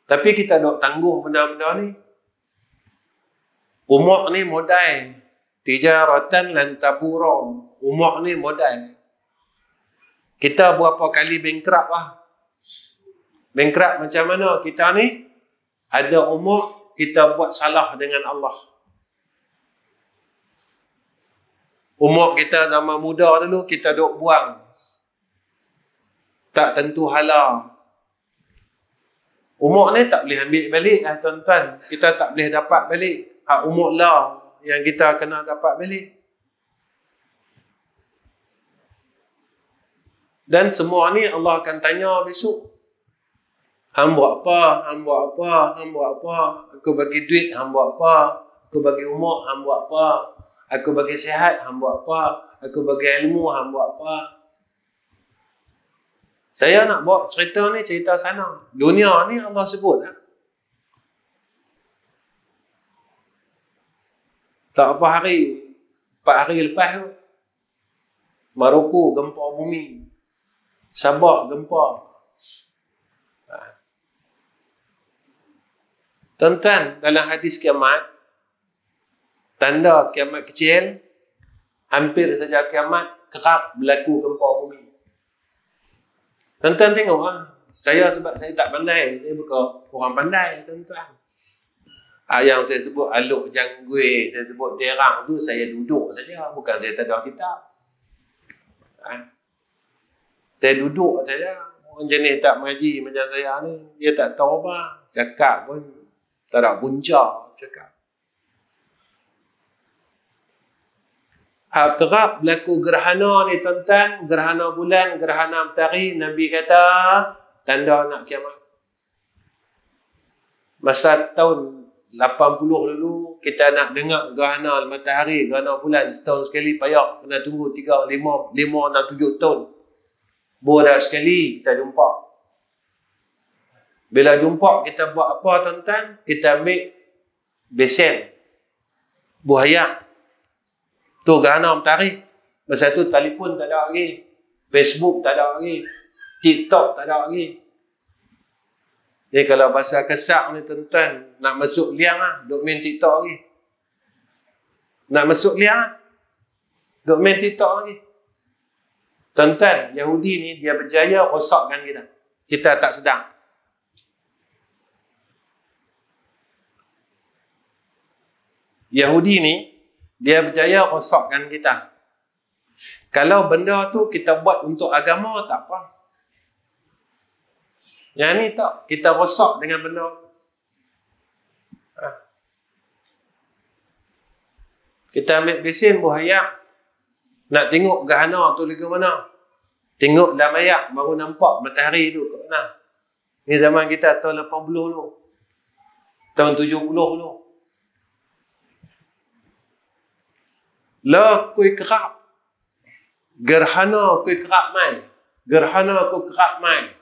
S1: Tapi kita dok tangguh benda-benda ni. Umur ni modal. Tijaratan lan taburon. Umur ni modal. Kita berapa kali bankrupt lah. Bankrupt macam mana? Kita ni ada umur, kita buat salah dengan Allah. Umur kita zaman muda dulu, kita duk buang. Tak tentu hala. Umur ni tak boleh ambil balik lah tuan-tuan. Kita tak boleh dapat balik. Hak umur lah yang kita kena dapat balik. Dan semua ni Allah akan tanya besok. Hang buat apa? Hang buat apa? Hang buat apa? Aku bagi duit, hang buat apa? Aku bagi umur, hang buat apa? Aku bagi sihat, hang buat apa? Aku bagi ilmu, hang buat apa? Saya nak bawa cerita ni, cerita sana. Dunia ni Allah sebut. Tak apa hari, 4 hari lepas tu, Maroko gempa bumi. Sabah gempa. Tuan-tuan, dalam hadis kiamat, tanda kiamat kecil, hampir saja kiamat, kerap berlaku gempa bumi. Tuan-tuan tengok lah. Saya sebab saya tak pandai, saya bukan orang pandai, tuan-tuan. Yang saya sebut aluk janggui, saya sebut derang tu, saya duduk saja, bukan saya tak ada kitab. Saya duduk saja. Orang jenis tak mengaji macam saya ni, dia tak tahu apa, cakap pun tak ada punca cakap. Kerap berlaku gerhana ni tuan-tuan, gerhana bulan, gerhana matahari, Nabi kata tanda nak kiamat. Masa tahun 80 dulu kita nak dengar gerhana matahari, gerhana bulan setahun sekali payah, kena tunggu 3, 5, 6, 7 tahun. Baru dah sekali kita jumpa. Bila jumpa kita buat apa tuan-tuan? Kita ambil besen buaya. Tu gerhana matahari. Masa tu telefon tak ada lagi. Facebook tak ada lagi. TikTok tak ada lagi. Jadi kalau bahasa kesak ni tuan-tuan, nak masuk liang lah, duk main TikTok lagi. Nak masuk liang lah, duk main TikTok lagi. Tuan-tuan, Yahudi ni dia berjaya rosakkan kita. Kita tak sedang. Yahudi ni dia berjaya rosakkan kita. Kalau benda tu kita buat untuk agama, tak apa. Yang ni tak, kita rosak dengan benda. Kita ambil besen buah ayak. Nak tengok gerhana tu lagi mana. Tengok dalam ayak baru nampak matahari tu kat mana. Ni zaman kita tahun 80 tu. Tahun 70 tu. La kuih kerap. Gerhana kuih kerap mai. Gerhana kuih kerap mai.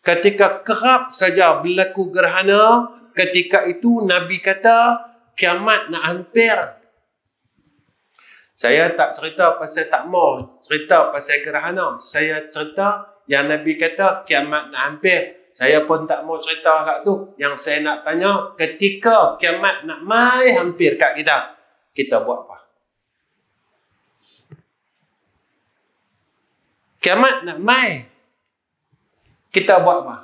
S1: Ketika kerap saja berlaku gerhana, ketika itu Nabi kata kiamat nak hampir. Saya tak cerita pasal tak mau cerita pasal gerhana. Saya cerita yang Nabi kata kiamat nak hampir. Saya pun tak mau cerita hal tu. Yang saya nak tanya, ketika kiamat nak mai hampir kat kita, kita buat apa? Kiamat nak mai, kita buat apa?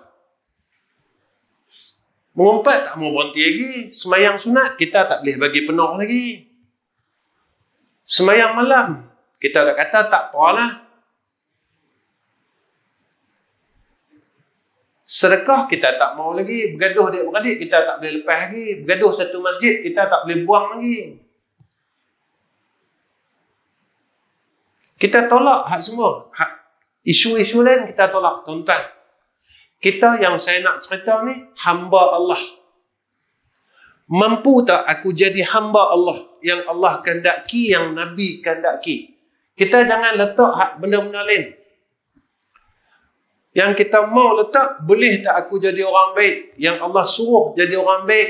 S1: Mengumpat tak mau berhenti lagi. Semayang sunat, kita tak boleh bagi penuh lagi. Semayang malam, kita dah kata tak apalah. Sedekah, kita tak mau lagi. Bergaduh adik-beradik, kita tak boleh lepas lagi. Bergaduh satu masjid, kita tak boleh buang lagi. Kita tolak hak semua. Isu-isu lain kita tolak, tuan-tuan. Kita yang saya nak cerita ni, hamba Allah. Mampu tak aku jadi hamba Allah yang Allah kehendaki, yang Nabi kehendaki? Kita jangan letak hak benda-benda lain. Yang kita mau letak, boleh tak aku jadi orang baik? Yang Allah suruh jadi orang baik.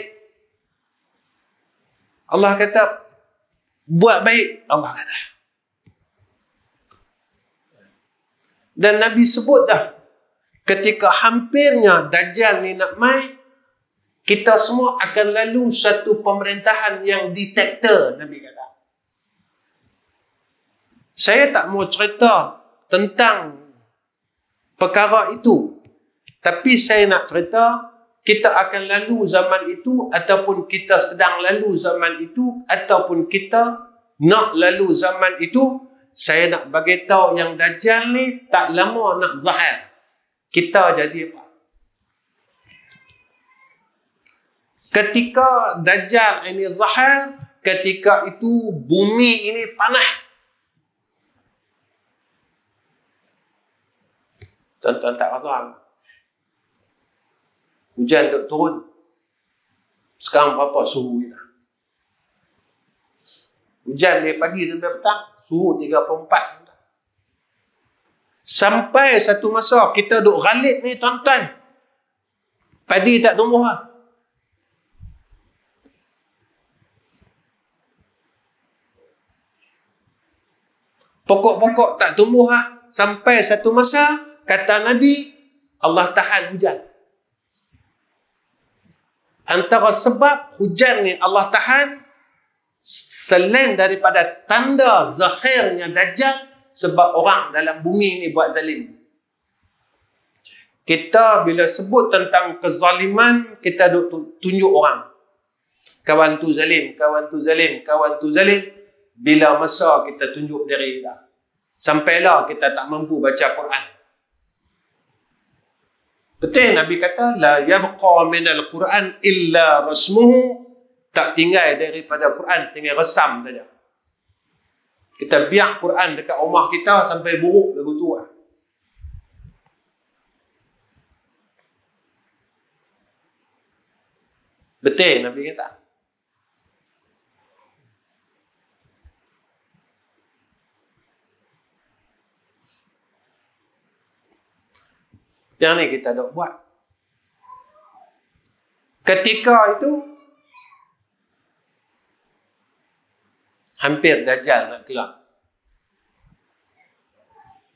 S1: Allah kata, buat baik. Allah kata. Dan Nabi sebut dah, ketika hampirnya Dajjal ni nak mai, kita semua akan lalu satu pemerintahan yang diktator, Nabi kata. Saya tak mau cerita tentang perkara itu. Tapi saya nak cerita, kita akan lalu zaman itu, ataupun kita sedang lalu zaman itu, ataupun kita nak lalu zaman itu. Saya nak bagi tahu yang Dajjal ni tak lama nak zahir. Kita jadi apa? Ketika Dajjal ini zahir, ketika itu bumi ini panas. Tuan-tuan tak rasa? Hujan duk turun. Sekarang berapa suhu kita? Hujan dari pagi sampai petang, suhu 34. Sampai satu masa kita duk ghalit ni, tuan-tuan. Padi tak tumbuh lah. Pokok-pokok tak tumbuh lah. Sampai satu masa, kata Nabi, Allah tahan hujan. Antara sebab hujan ni Allah tahan, selain daripada tanda zahirnya Dajjal, sebab orang dalam bumi ni buat zalim. Kita bila sebut tentang kezaliman, kita tunjuk orang. Kawan tu zalim, kawan tu zalim, kawan tu zalim. Bila masa kita tunjuk diri kita, sampailah kita tak mampu baca Quran. Betul Nabi kata, la yabqa minal Quran illa rasmuhu. Tak tinggal daripada Quran, tinggal resam saja. Kita biar Quran dekat rumah kita sampai buruk lagu tu. Betul Nabi kata. Yang ni kita dah buat. Ketika itu, hampir Dajjal nak keluar.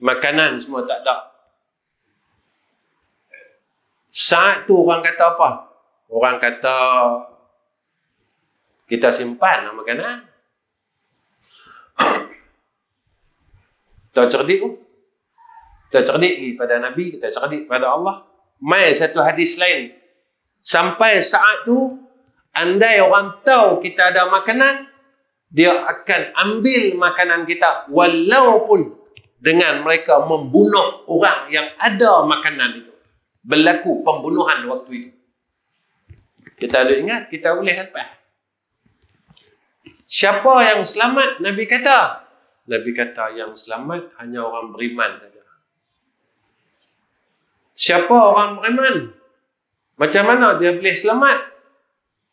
S1: Makanan semua tak ada. Saat tu orang kata apa? Orang kata, kita simpan makanan. Kita cerdik tu. Kita cerdik pada Nabi, kita cerdik pada Allah. Mai satu hadis lain. Sampai saat tu, andai orang tahu kita ada makanan, dia akan ambil makanan kita. Walaupun dengan mereka membunuh orang yang ada makanan itu. Berlaku pembunuhan waktu itu. Kita ada ingat, kita boleh lepas. Siapa yang selamat? Nabi kata yang selamat hanya orang beriman saja. Siapa orang beriman? Macam mana dia boleh selamat?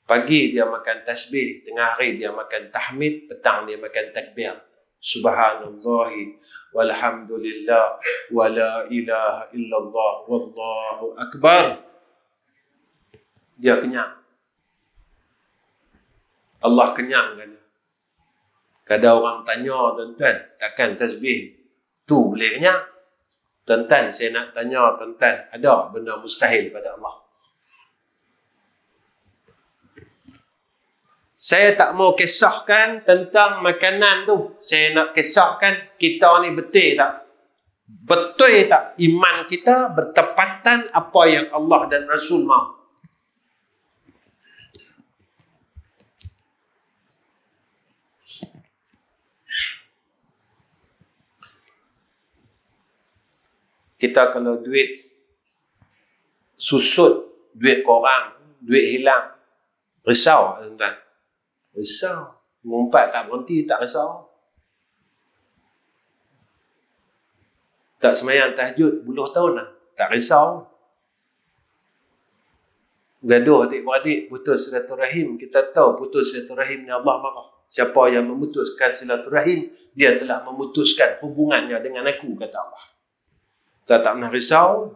S1: Pagi dia makan tasbih, tengah hari dia makan tahmid, petang dia makan takbir. Subhanallahi walhamdulillah wa la ilaha illallah wallahu akbar. Dia kenyang. Allah kenyangkan. Kadang orang tanya, tuan-tuan, takkan tasbih tu boleh kenyang? Tuan-tuan, saya nak tanya tuan-tuan, ada benda mustahil pada Allah? Saya tak mau kisahkan tentang makanan tu. Saya nak kisahkan kita ni betul tak? Betul tak iman kita bertepatan apa yang Allah dan Rasul mahu? Kita kalau duit susut, duit korang, duit hilang, risau tuan-tuan. Risau. Mengumpat tak berhenti, tak risau. Tak semayang tahajud, 10 tahun lah. Tak risau. Gaduh adik-beradik, putus silaturahim. Kita tahu putus silaturahim ni Allah marah. Siapa yang memutuskan silaturahim, dia telah memutuskan hubungannya dengan aku, kata Allah. Kita tak pernah risau.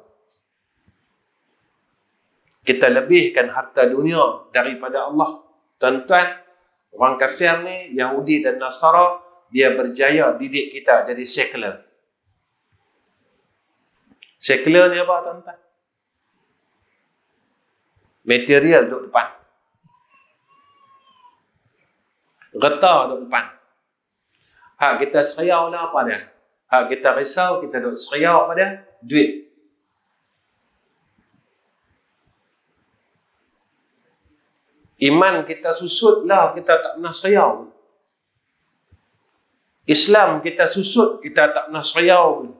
S1: Kita lebihkan harta dunia daripada Allah. Tuan-tuan, orang kafir ni, Yahudi dan Nasara, dia berjaya didik kita jadi sekular. Sekular ni apa, tuan-tuan? Material duduk depan. Reta duduk depan. Hak kita seriau lah apa dia? Hak kita risau, kita duduk seriau apa dia? Duit. Iman kita susut lah, kita tak pernah seriau. Islam kita susut, kita tak pernah seriau.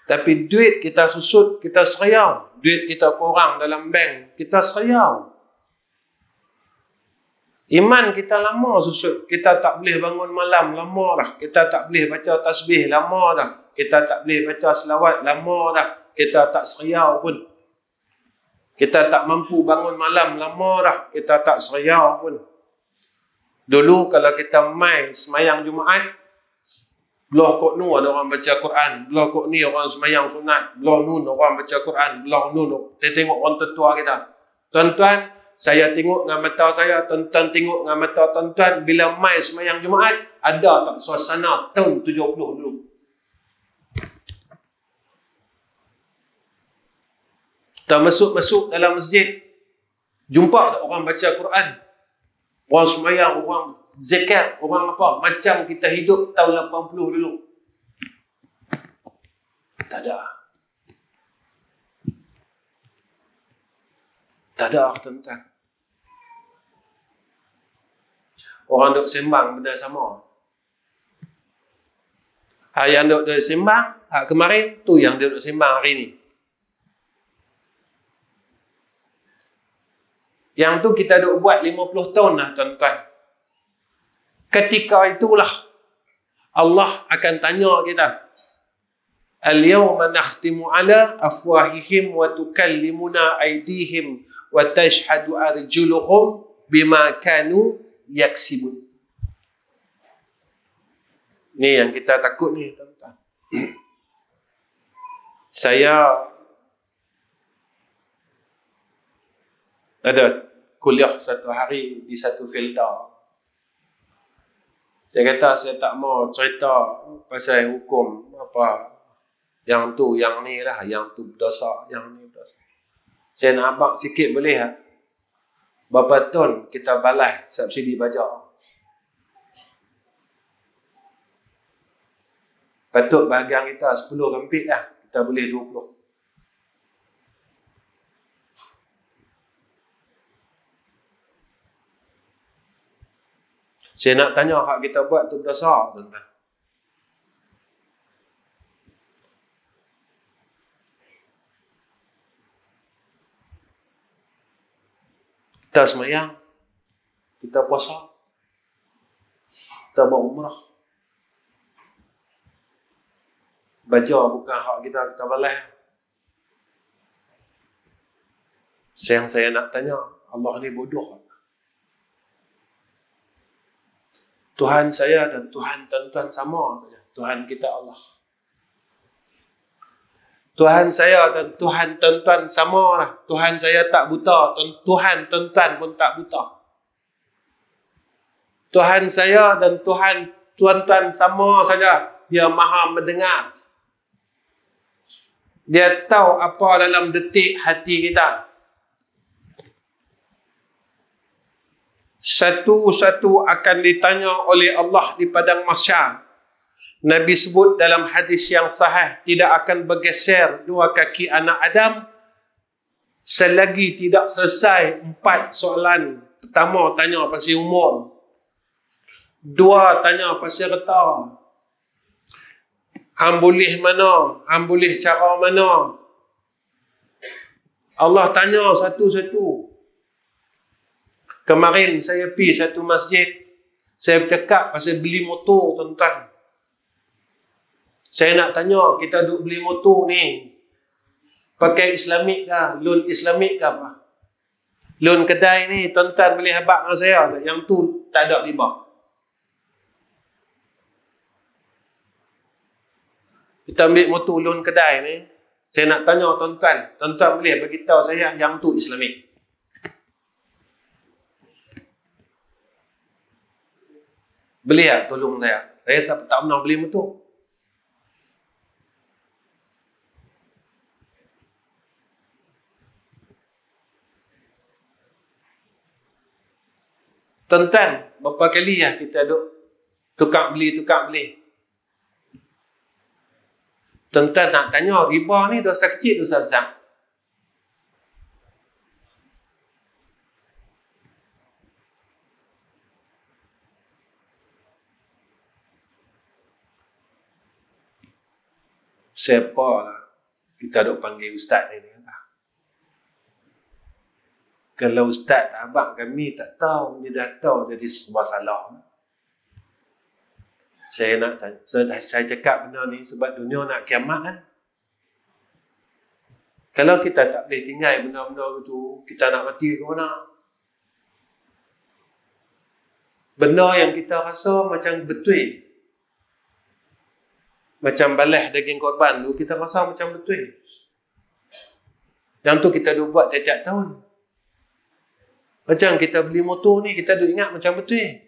S1: Tapi duit kita susut, kita seriau. Duit kita kurang dalam bank, kita seriau. Iman kita lama susut. Kita tak boleh bangun malam, lama dah. Kita tak boleh baca tasbih, lama dah. Kita tak boleh baca selawat, lama dah. Kita tak seriau pun. Kita tak mampu bangun malam, lama dah. Kita tak seriau pun. Dulu kalau kita mai semayang Jumaat, belah kok nu ada orang baca Quran, belah kok ni orang semayang sunat, belah nun orang baca Quran, belah nun kita tengok orang tertua kita. Tuan-tuan, saya tengok dengan mata saya, tuan-tuan tengok dengan mata tuan-tuan, bila mai semayang Jumaat, ada tak suasana tahun 70 dulu? Kita masuk dalam masjid, jumpa tak orang baca Quran, orang semayang, orang zakat, orang apa, macam kita hidup tahun 80 dulu. Tak ada. Tak ada, tuan-tuan. Orang duk sembang benda sama. Hak yang duk sembang, hak kemarin, tu yang dia duk sembang hari ni. Yang tu kita duk buat 50 tahun lah, tuan-tuan. Ketika itulah Allah akan tanya kita. Al-yawma nakhtimu ala afwahihim wa tukallimuna aydihim wa tashhadu arjuluhum bima kanu yaksibun. Ni yang kita takut ni, tuan-tuan. Saya ada kuliah satu hari di satu filda. Saya kata saya tak mau cerita pasal hukum apa. Yang tu, yang ni lah. Yang tu berdosa, yang ni berdosa. Saya nak abang sikit boleh tak? Berapa ton kita balas subsidi pajak? Patut bahagian kita 10 kempit lah. Kita boleh 20. Saya nak tanya hak kita buat tu berdosa, tuan-tuan. Kita semayang, kita puasa, Kita buat umrah. Baca bukan hak kita, kita balas. Yang saya nak tanya, Allah ni bodoh. Tuhan saya dan Tuhan tuan-tuan sama saja. Tuhan kita Allah. Tuhan saya dan Tuhan tuan-tuan sama lah. Tuhan saya tak buta. Tuhan tuan-tuan pun tak buta. Tuhan saya dan Tuhan tuan-tuan sama saja. Dia maha mendengar. Dia tahu apa dalam detik hati kita. Satu-satu akan ditanya oleh Allah di padang mahsyar. Nabi sebut dalam hadis yang sahih, tidak akan bergeser dua kaki anak Adam selagi tidak selesai 4 soalan. Pertama, tanya pasal umur. 2, tanya pasal harta. Hang boleh mana? Hang boleh cara mana? Allah tanya satu-satu. Kemarin saya pergi satu masjid. Saya bercakap pasal beli motor, tuan-tuan. Saya nak tanya, kita duk beli motor ni, pakai Islamik ke? Loan Islamik ke apa? Loan kedai ni, tuan-tuan boleh habaq dengan saya tak? Yang tu tak ada riba. Kita ambil motor loan kedai ni, saya nak tanya tuan-tuan. Tuan-tuan boleh beritahu saya yang tu Islamik. Boleh tak tolong saya? Saya tak pernah beli motor. Tuan-tuan, berapa kali lah kita duk tukar beli. Tuan-tuan nak tanya, riba ni dosa kecil, dosa besar? Siapa lah kita duk panggil ustaz ni? Kalau ustaz tak abang kami tak tahu, dia dah tahu jadi sebuah salah. Saya cakap benda ni sebab dunia nak kiamat lah. Kalau kita tak boleh tinggal benda-benda itu, kita nak mati ke mana? Benda yang kita rasa macam betul, macam balas daging korban tu, kita rasa macam betul. Yang tu kita duk buat tiap-tiap tahun. Macam kita beli motor ni, kita duk ingat macam betul.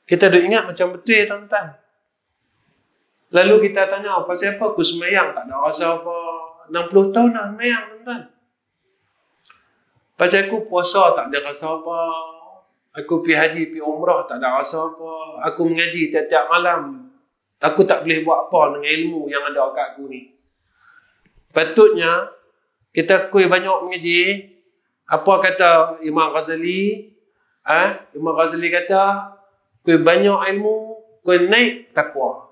S1: Kita duk ingat macam betul, tuan-tuan. Lalu kita tanya, pasal apa aku semayang tak ada rasa apa? 60 tahun dah semayang, tuan-tuan. Pasal aku puasa tak ada rasa apa? Aku pergi haji, pergi umrah tak ada rasa apa? Aku mengaji tiap-tiap malam. Aku tak boleh buat apa dengan ilmu yang ada kat aku ni. Patutnya, kita kuih banyak mengaji. Apa kata Imam Ghazali? Imam Ghazali kata, kuih banyak ilmu, kuih naik takwa.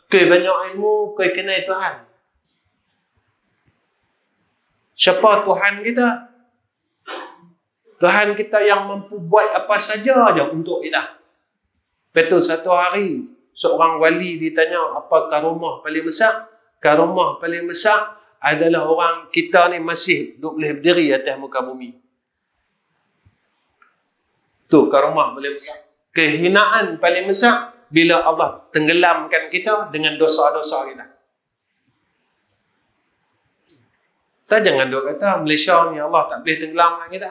S1: Kuih banyak ilmu, kuih kenal Tuhan. Siapa Tuhan kita? Tuhan kita yang mampu buat apa saja aja untuk kita. Betul, satu hari seorang wali ditanya, apa karomah paling besar? Karomah paling besar adalah orang kita ni masih duk boleh berdiri atas muka bumi. Tu karomah paling besar. Kehinaan paling besar bila Allah tenggelamkan kita dengan dosa-dosa kita. Kita jangan duk kata Malaysia ni Allah tak boleh tenggelamkan kita.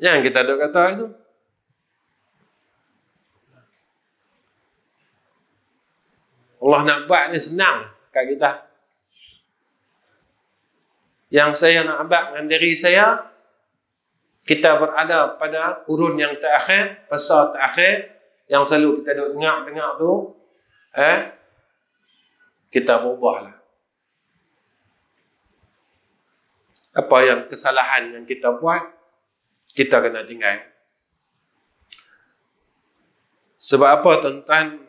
S1: Jangan kita duk kata itu. Allah nak buat ni senang kat kita. Yang saya nak buat dengan diri saya, kita berada pada kurun yang terakhir, fasa terakhir, yang selalu kita duk dengar tu, kita berubahlah. Apa yang kesalahan yang kita buat, kita kena tinggal. Sebab apa, tuan-tuan?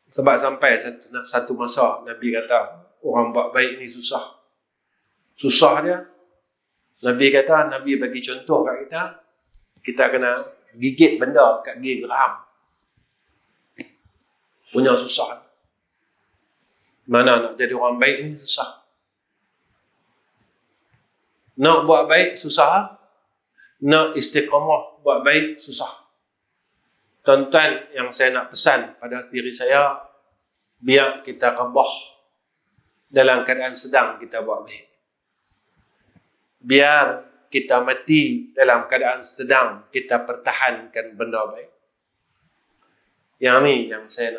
S1: Sebab sampai satu masa Nabi kata, orang buat baik ni susah. Susah dia. Nabi kata, Nabi bagi contoh kat kita, kita kena gigit benda kat gigi geram. Punya susah. Mana nak jadi orang baik ni susah. Nak buat baik susah. Nak istiqamah buat baik susah. Tuan-tuan, yang saya nak pesan pada diri saya, biar kita rebah dalam keadaan sedang kita buat baik. Biar kita mati dalam keadaan sedang kita pertahankan benda baik. Yang ni yang saya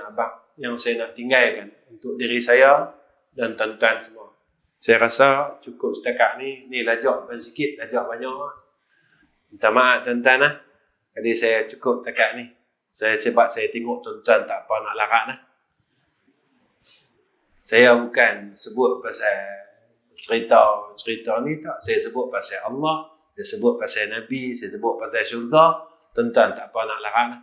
S1: nak tinggalkan untuk diri saya dan tuan-tuan semua. Saya rasa cukup setakat ni. Ni lajak bukan sikit, lajak banyak. Minta maaf tuan-tuan lah. Jadi saya cukup setakat ni. Sebab saya tengok tuan-tuan tak apa nak larat lah. Saya bukan sebut pasal cerita ni tak. Saya sebut pasal Allah, saya sebut pasal Nabi, saya sebut pasal syurga. Tuan-tuan tak apa nak larat lah.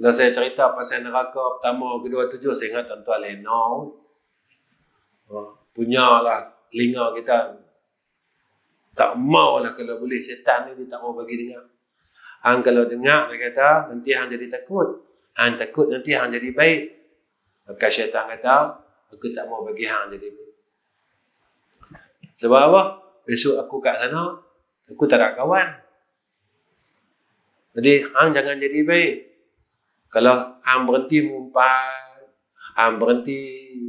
S1: Kalau saya cerita pasal neraka pertama, kedua, tujuh, saya ingat tuan-tuan lena. Punyalah telinga kita. Tak maulah kalau boleh. Syaitan ni dia tak mau bagi dengar. Hang kalau dengar, dia kata, nanti hang jadi takut. Hang takut, nanti hang jadi baik. Maka syaitan kata, aku tak mau bagi hang jadi baik. Sebab apa? Besok aku kat sana, aku tak ada kawan. Jadi, hang jangan jadi baik. Kalau hang berhenti mengumpat, hang berhenti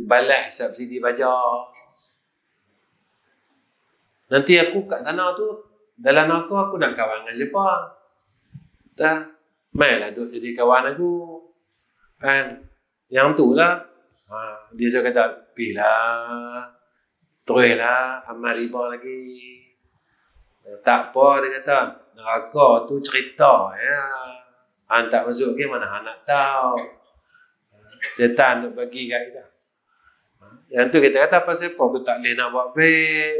S1: balas subsidi pajak, nanti aku kat sana tu, dalam aku nak kawan dengan siapa? Tak, mainlah duduk jadi kawan aku. Kan? Yang tu lah. Dia suka kata, pilah, teruslah, amal riba lagi. Tak apa, dia kata, neraka tu cerita. Ya. Hang tak masuk ke mana hang nak tahu. Syaitan nak bagi kat kita. Yang tu kita kata, pasal apa aku tak boleh nak buat baik.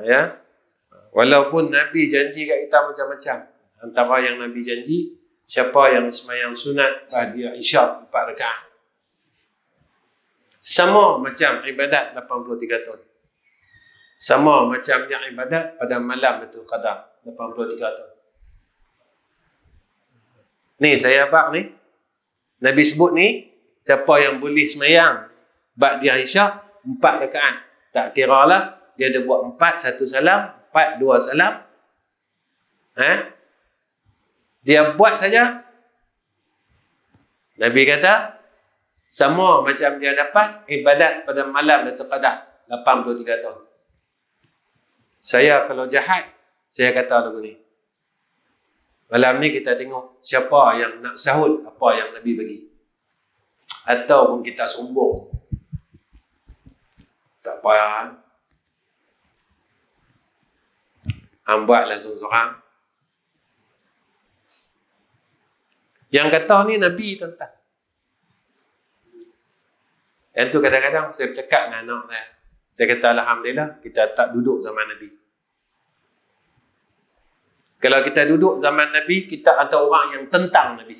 S1: Ya. Walaupun Nabi janji kat kita macam-macam. Antara yang Nabi janji, siapa yang sembahyang sunat bahagia isyak 4 rakaat. Sama macam ibadat 83 tahun. Sama macamnya ibadat pada malam Lailatul Qadar 83 tahun. Ni saya bak ni. Nabi sebut ni, siapa yang boleh sembahyang bahagia isyak 4 rakaat. Tak kira lah dia ada buat 4, 1 salam, 4, 2 salam. Dia buat saja. Nabi kata, sama macam dia dapat ibadat pada malam Lailatul Qadar 83 tahun. Saya kalau jahat, saya kata lagu ni. Malam ni kita tengok siapa yang nak sahut apa yang Nabi bagi. Ataupun kita sombong. Tak payah. Hang buatlah seorang-seorang. Yang kata ni Nabi tuan-tuan. Yang tu kadang-kadang saya bercakap dengan anak saya. Saya kata alhamdulillah kita tak duduk zaman Nabi. Kalau kita duduk zaman Nabi, kita ada orang yang tentang Nabi.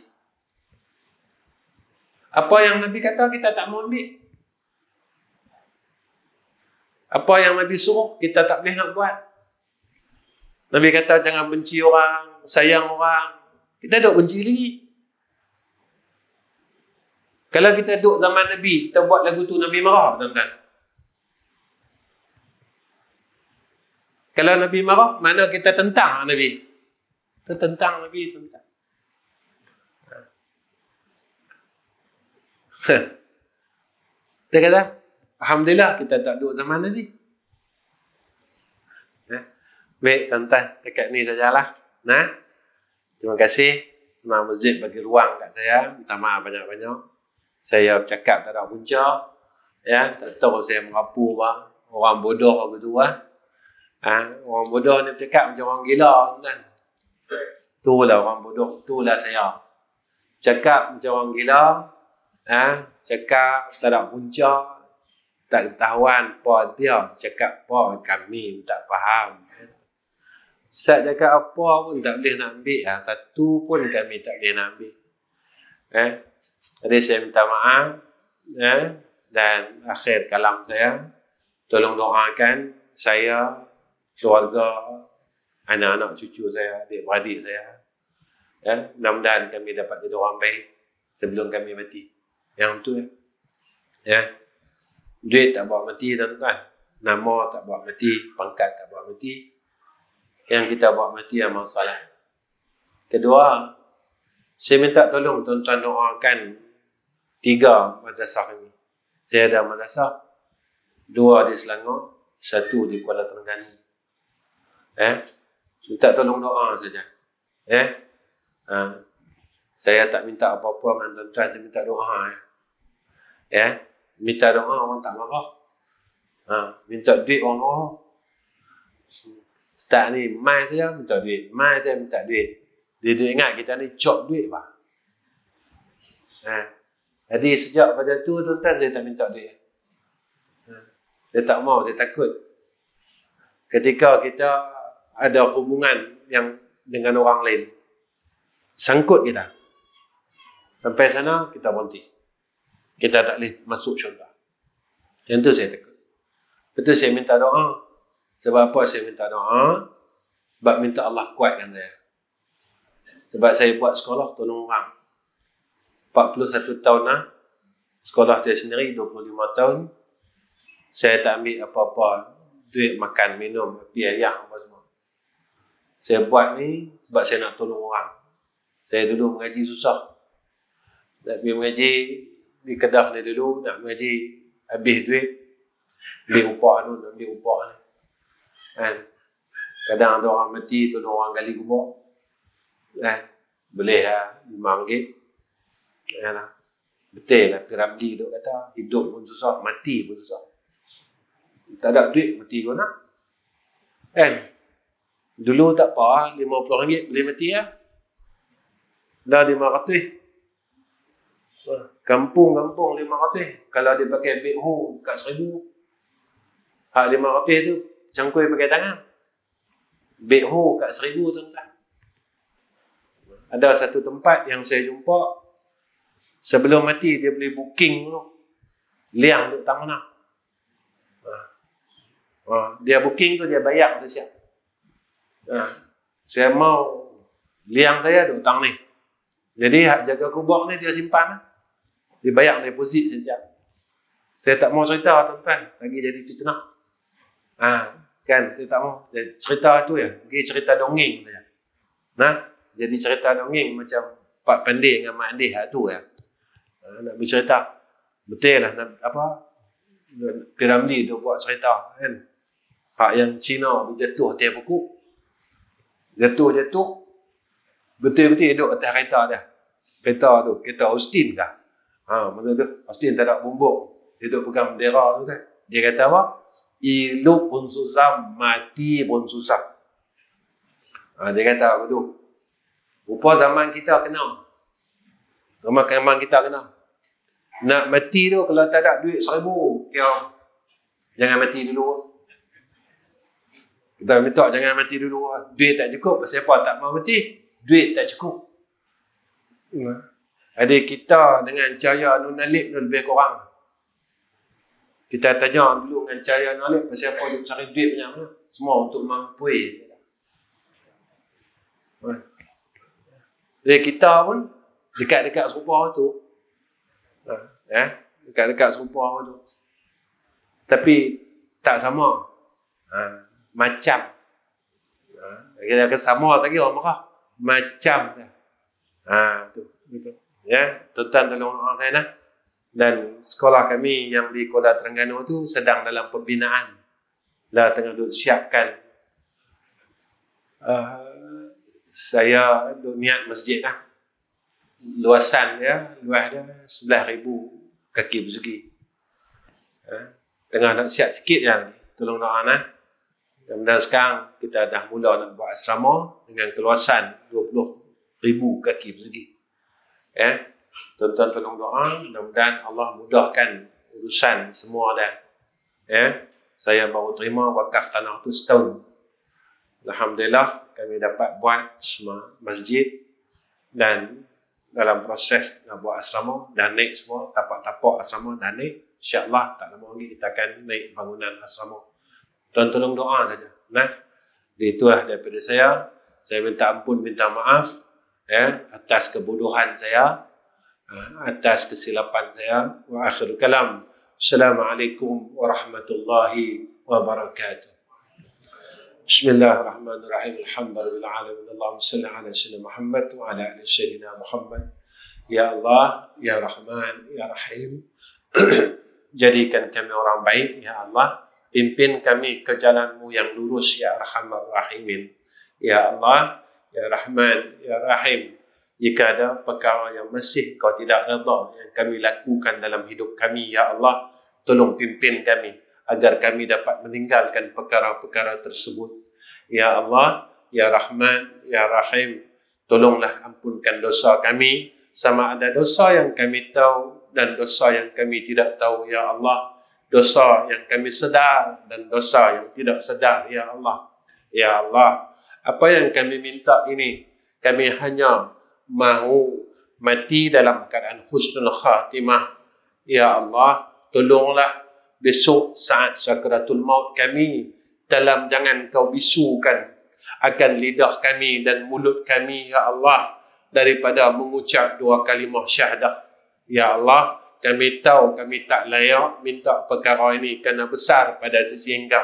S1: Apa yang Nabi kata kita tak mau ambil. Apa yang Nabi suruh kita tak boleh nak buat. Nabi kata jangan benci orang, sayang orang. Kita duk benci lagi. Kalau kita duduk zaman Nabi, kita buat lagu tu Nabi marah, tuan-tuan. Kalau Nabi marah, mana kita tentang Nabi? Kita tentang Nabi, tuan-tuan. Dia kata, alhamdulillah kita tak duduk zaman Nabi. Baik, tuan-tuan, dekat ni sajalah. Terima kasih. Imam Masjid bagi ruang kat saya. Minta maaf banyak-banyak. Saya bercakap tak ada punca. Ya, tak tahu saya merapu bang. Orang bodoh begitu lah. Orang bodoh ni bercakap macam orang gila, kan? Itulah orang bodoh. Itulah saya. Cakap macam orang gila. Cakap tak ada punca. Tak ketahuan apa dia. Cakap apa kami tak faham. Ustaz cakap apa pun tak boleh nak ambil. Satu pun kami tak boleh nak ambil. Jadi saya minta maaf. Dan akhir kalam saya, tolong doakan saya, keluarga, anak-anak cucu saya, adik-beradik saya, ya, mudah-mudahan kami dapat jadi orang baik sebelum kami mati. Yang tu ya. Duit tak bawa mati, tuan-tuan. Nama tak bawa mati, pangkat tak bawa mati. Yang kita bawa mati amal salat. Kedua, saya minta tolong tuan-tuan doakan 3 madrasah kami. Saya ada madrasah, 2 di Selangor, 1 di Kuala Terengganu. Minta tolong doa saja. Saya tak minta apa-apa dengan tuan-tuan, saya minta doa. Minta doa orang tak marah. Minta duit orang marah. Start ni, mai saja minta duit. Mai saja minta duit. Dia ingat kita ni cop duit bah. Jadi sejak pada tu tuan-tuan saya tak minta duit. Saya tak mau, saya takut. Ketika kita ada hubungan yang dengan orang lain, sangkut kita. Sampai sana kita berhenti. Kita tak boleh masuk syurga. Yang tu saya takut. Betul saya minta doa. Sebab apa saya minta doa? Sebab minta Allah kuatkan saya. Sebab saya buat sekolah tolong orang. 41 tahun lah. Sekolah saya sendiri 25 tahun. Saya tak ambil apa-apa duit makan, minum, biaya apa semua. Saya buat ni sebab saya nak tolong orang. Saya dulu mengaji susah. Nak pergi mengaji di Kedah ni dulu, nak mengaji habis duit. Ambil upah tu, ambil upah ni. Kadang ada orang mati, tolong orang gali kubur. Boleh lah, RM5. Betul lah, Piramli duk kata, hidup pun susah, mati pun susah. Tak ada duit, mati kau nak. Dulu tak apa, RM50 boleh mati lah. Dah RM500. Kampung-kampung RM500. Kalau dia pakai backhoe kat RM1,000. Hak RM500 tu, cangkui pakai tangan. Backhoe kat RM1,000 tuan-tuan. Ada satu tempat yang saya jumpa, sebelum mati dia boleh booking dulu. Liang duduk tang mana. Dia booking tu dia bayar siap. Saya mau liang saya duduk tang ni. Jadi hak jaga kubur ni dia simpan. Dia bayar deposit siap. Saya tak mau cerita tuan-tuan, lagi jadi fitnah. Kan, saya tak mau. Cerita tu ya, lagi cerita dongeng saja. Jadi cerita dongeng macam Pak Pandai dengan Mak Andih tu ya. Nak bercerita. Betul lah, Piramli dia buat cerita kan. Hak yang Cina berjatuh atas pokok. Jatuh. Betul-betul duduk atas kereta dia. Kereta tu, kereta Austin kah? Masa tu, Austin tak ada bumbung. Dia duduk pegang bendera tu kan. Dia kata apa? Hidup pun susah, mati pun susah. Dia kata apa tu? Rupa zaman kita kena. Zaman kita kena. Nak mati tu kalau tak ada duit RM1,000, kira jangan mati dulu. Kita minta jangan mati dulu. Duit tak cukup. Pasal apa tak mau mati? Duit tak cukup. Adik kita dengan Cahaya Nur Nalip tu lebih kurang. Kita tanya dulu dengan Cahaya Nur Nalip pasal apa dia cari duit banyak mana? Semua untuk mampui. Jadi kita pun dekat-dekat serupa tu. Dekat-dekat serupa tu. Tapi tak sama. Macam. Kita akan sama lagi orang marah. Macam. Tu. Betul. Ya, tuan-tuan tolong orang saya nak. Dan sekolah kami yang di Kuala Terengganu tu sedang dalam pembinaan. Dah tengah duk siapkan. Saya duk niat masjid lah. Luasan dia, luas dia 11,000 kaki persegi. Tengah nak siap sikit yang tolong doa nah. Dan sekarang kita dah mula nak buat asrama dengan keluasan 20,000 kaki persegi. Tuan-tuan tolong doa, mudah-mudahan Allah mudahkan urusan semua dah. Saya baru terima wakaf tanah tu setahun. Alhamdulillah kami dapat buat semua masjid dan dalam proses nak buat asrama dan naik semua tapak-tapak asrama dan naik. InsyaAllah tak lama lagi kita akan naik bangunan asrama. Tuan tolong doa saja. Nah, itulah daripada saya. Saya minta ampun, minta maaf atas kebodohan saya, atas kesilapan saya. Wa akhir kalam. Assalamualaikum warahmatullahi wabarakatuh. Bismillahirrahmanirrahim. Alhamdulillah alamin. Allahumma salli ala sayyidina Muhammad wa ala ali sayyidina Muhammad. Ya Allah, Ya Rahman, Ya Rahim. Jadikan kami orang baik, Ya Allah. Pimpin kami ke jalan-Mu yang lurus, Ya Arhamar Rahimin. Ya Allah, Ya Rahman, Ya Rahim. Jika ada perkara yang masih Kau tidak redha yang kami lakukan dalam hidup kami, Ya Allah, tolong pimpin kami agar kami dapat meninggalkan perkara-perkara tersebut. Ya Allah, Ya Rahman, Ya Rahim, tolonglah ampunkan dosa kami, sama ada dosa yang kami tahu dan dosa yang kami tidak tahu, Ya Allah. Dosa yang kami sedar dan dosa yang tidak sedar, Ya Allah. Ya Allah, apa yang kami minta ini, kami hanya mahu mati dalam keadaan husnul khatimah. Ya Allah, tolonglah besok saat sakratul maut kami, jangan Kau bisukan akan lidah kami dan mulut kami, Ya Allah, daripada mengucap dua kalimah syahadah. Ya Allah, kami tahu kami tak layak minta perkara ini kerana besar pada sisi Engkau.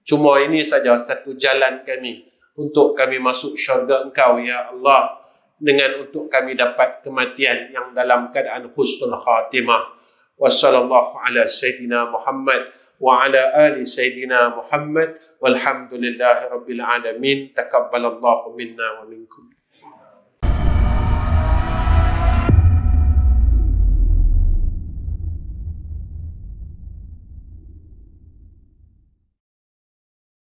S1: Cuma ini saja satu jalan kami untuk kami masuk syurga Engkau, Ya Allah, dengan untuk kami dapat kematian yang dalam keadaan husnul khatimah. Wassallallahu ala sayyidina Muhammad wa ala ali sayyidina Muhammad walhamdulillahi rabbil alamin. Taqabbalallahu minna wa minkum.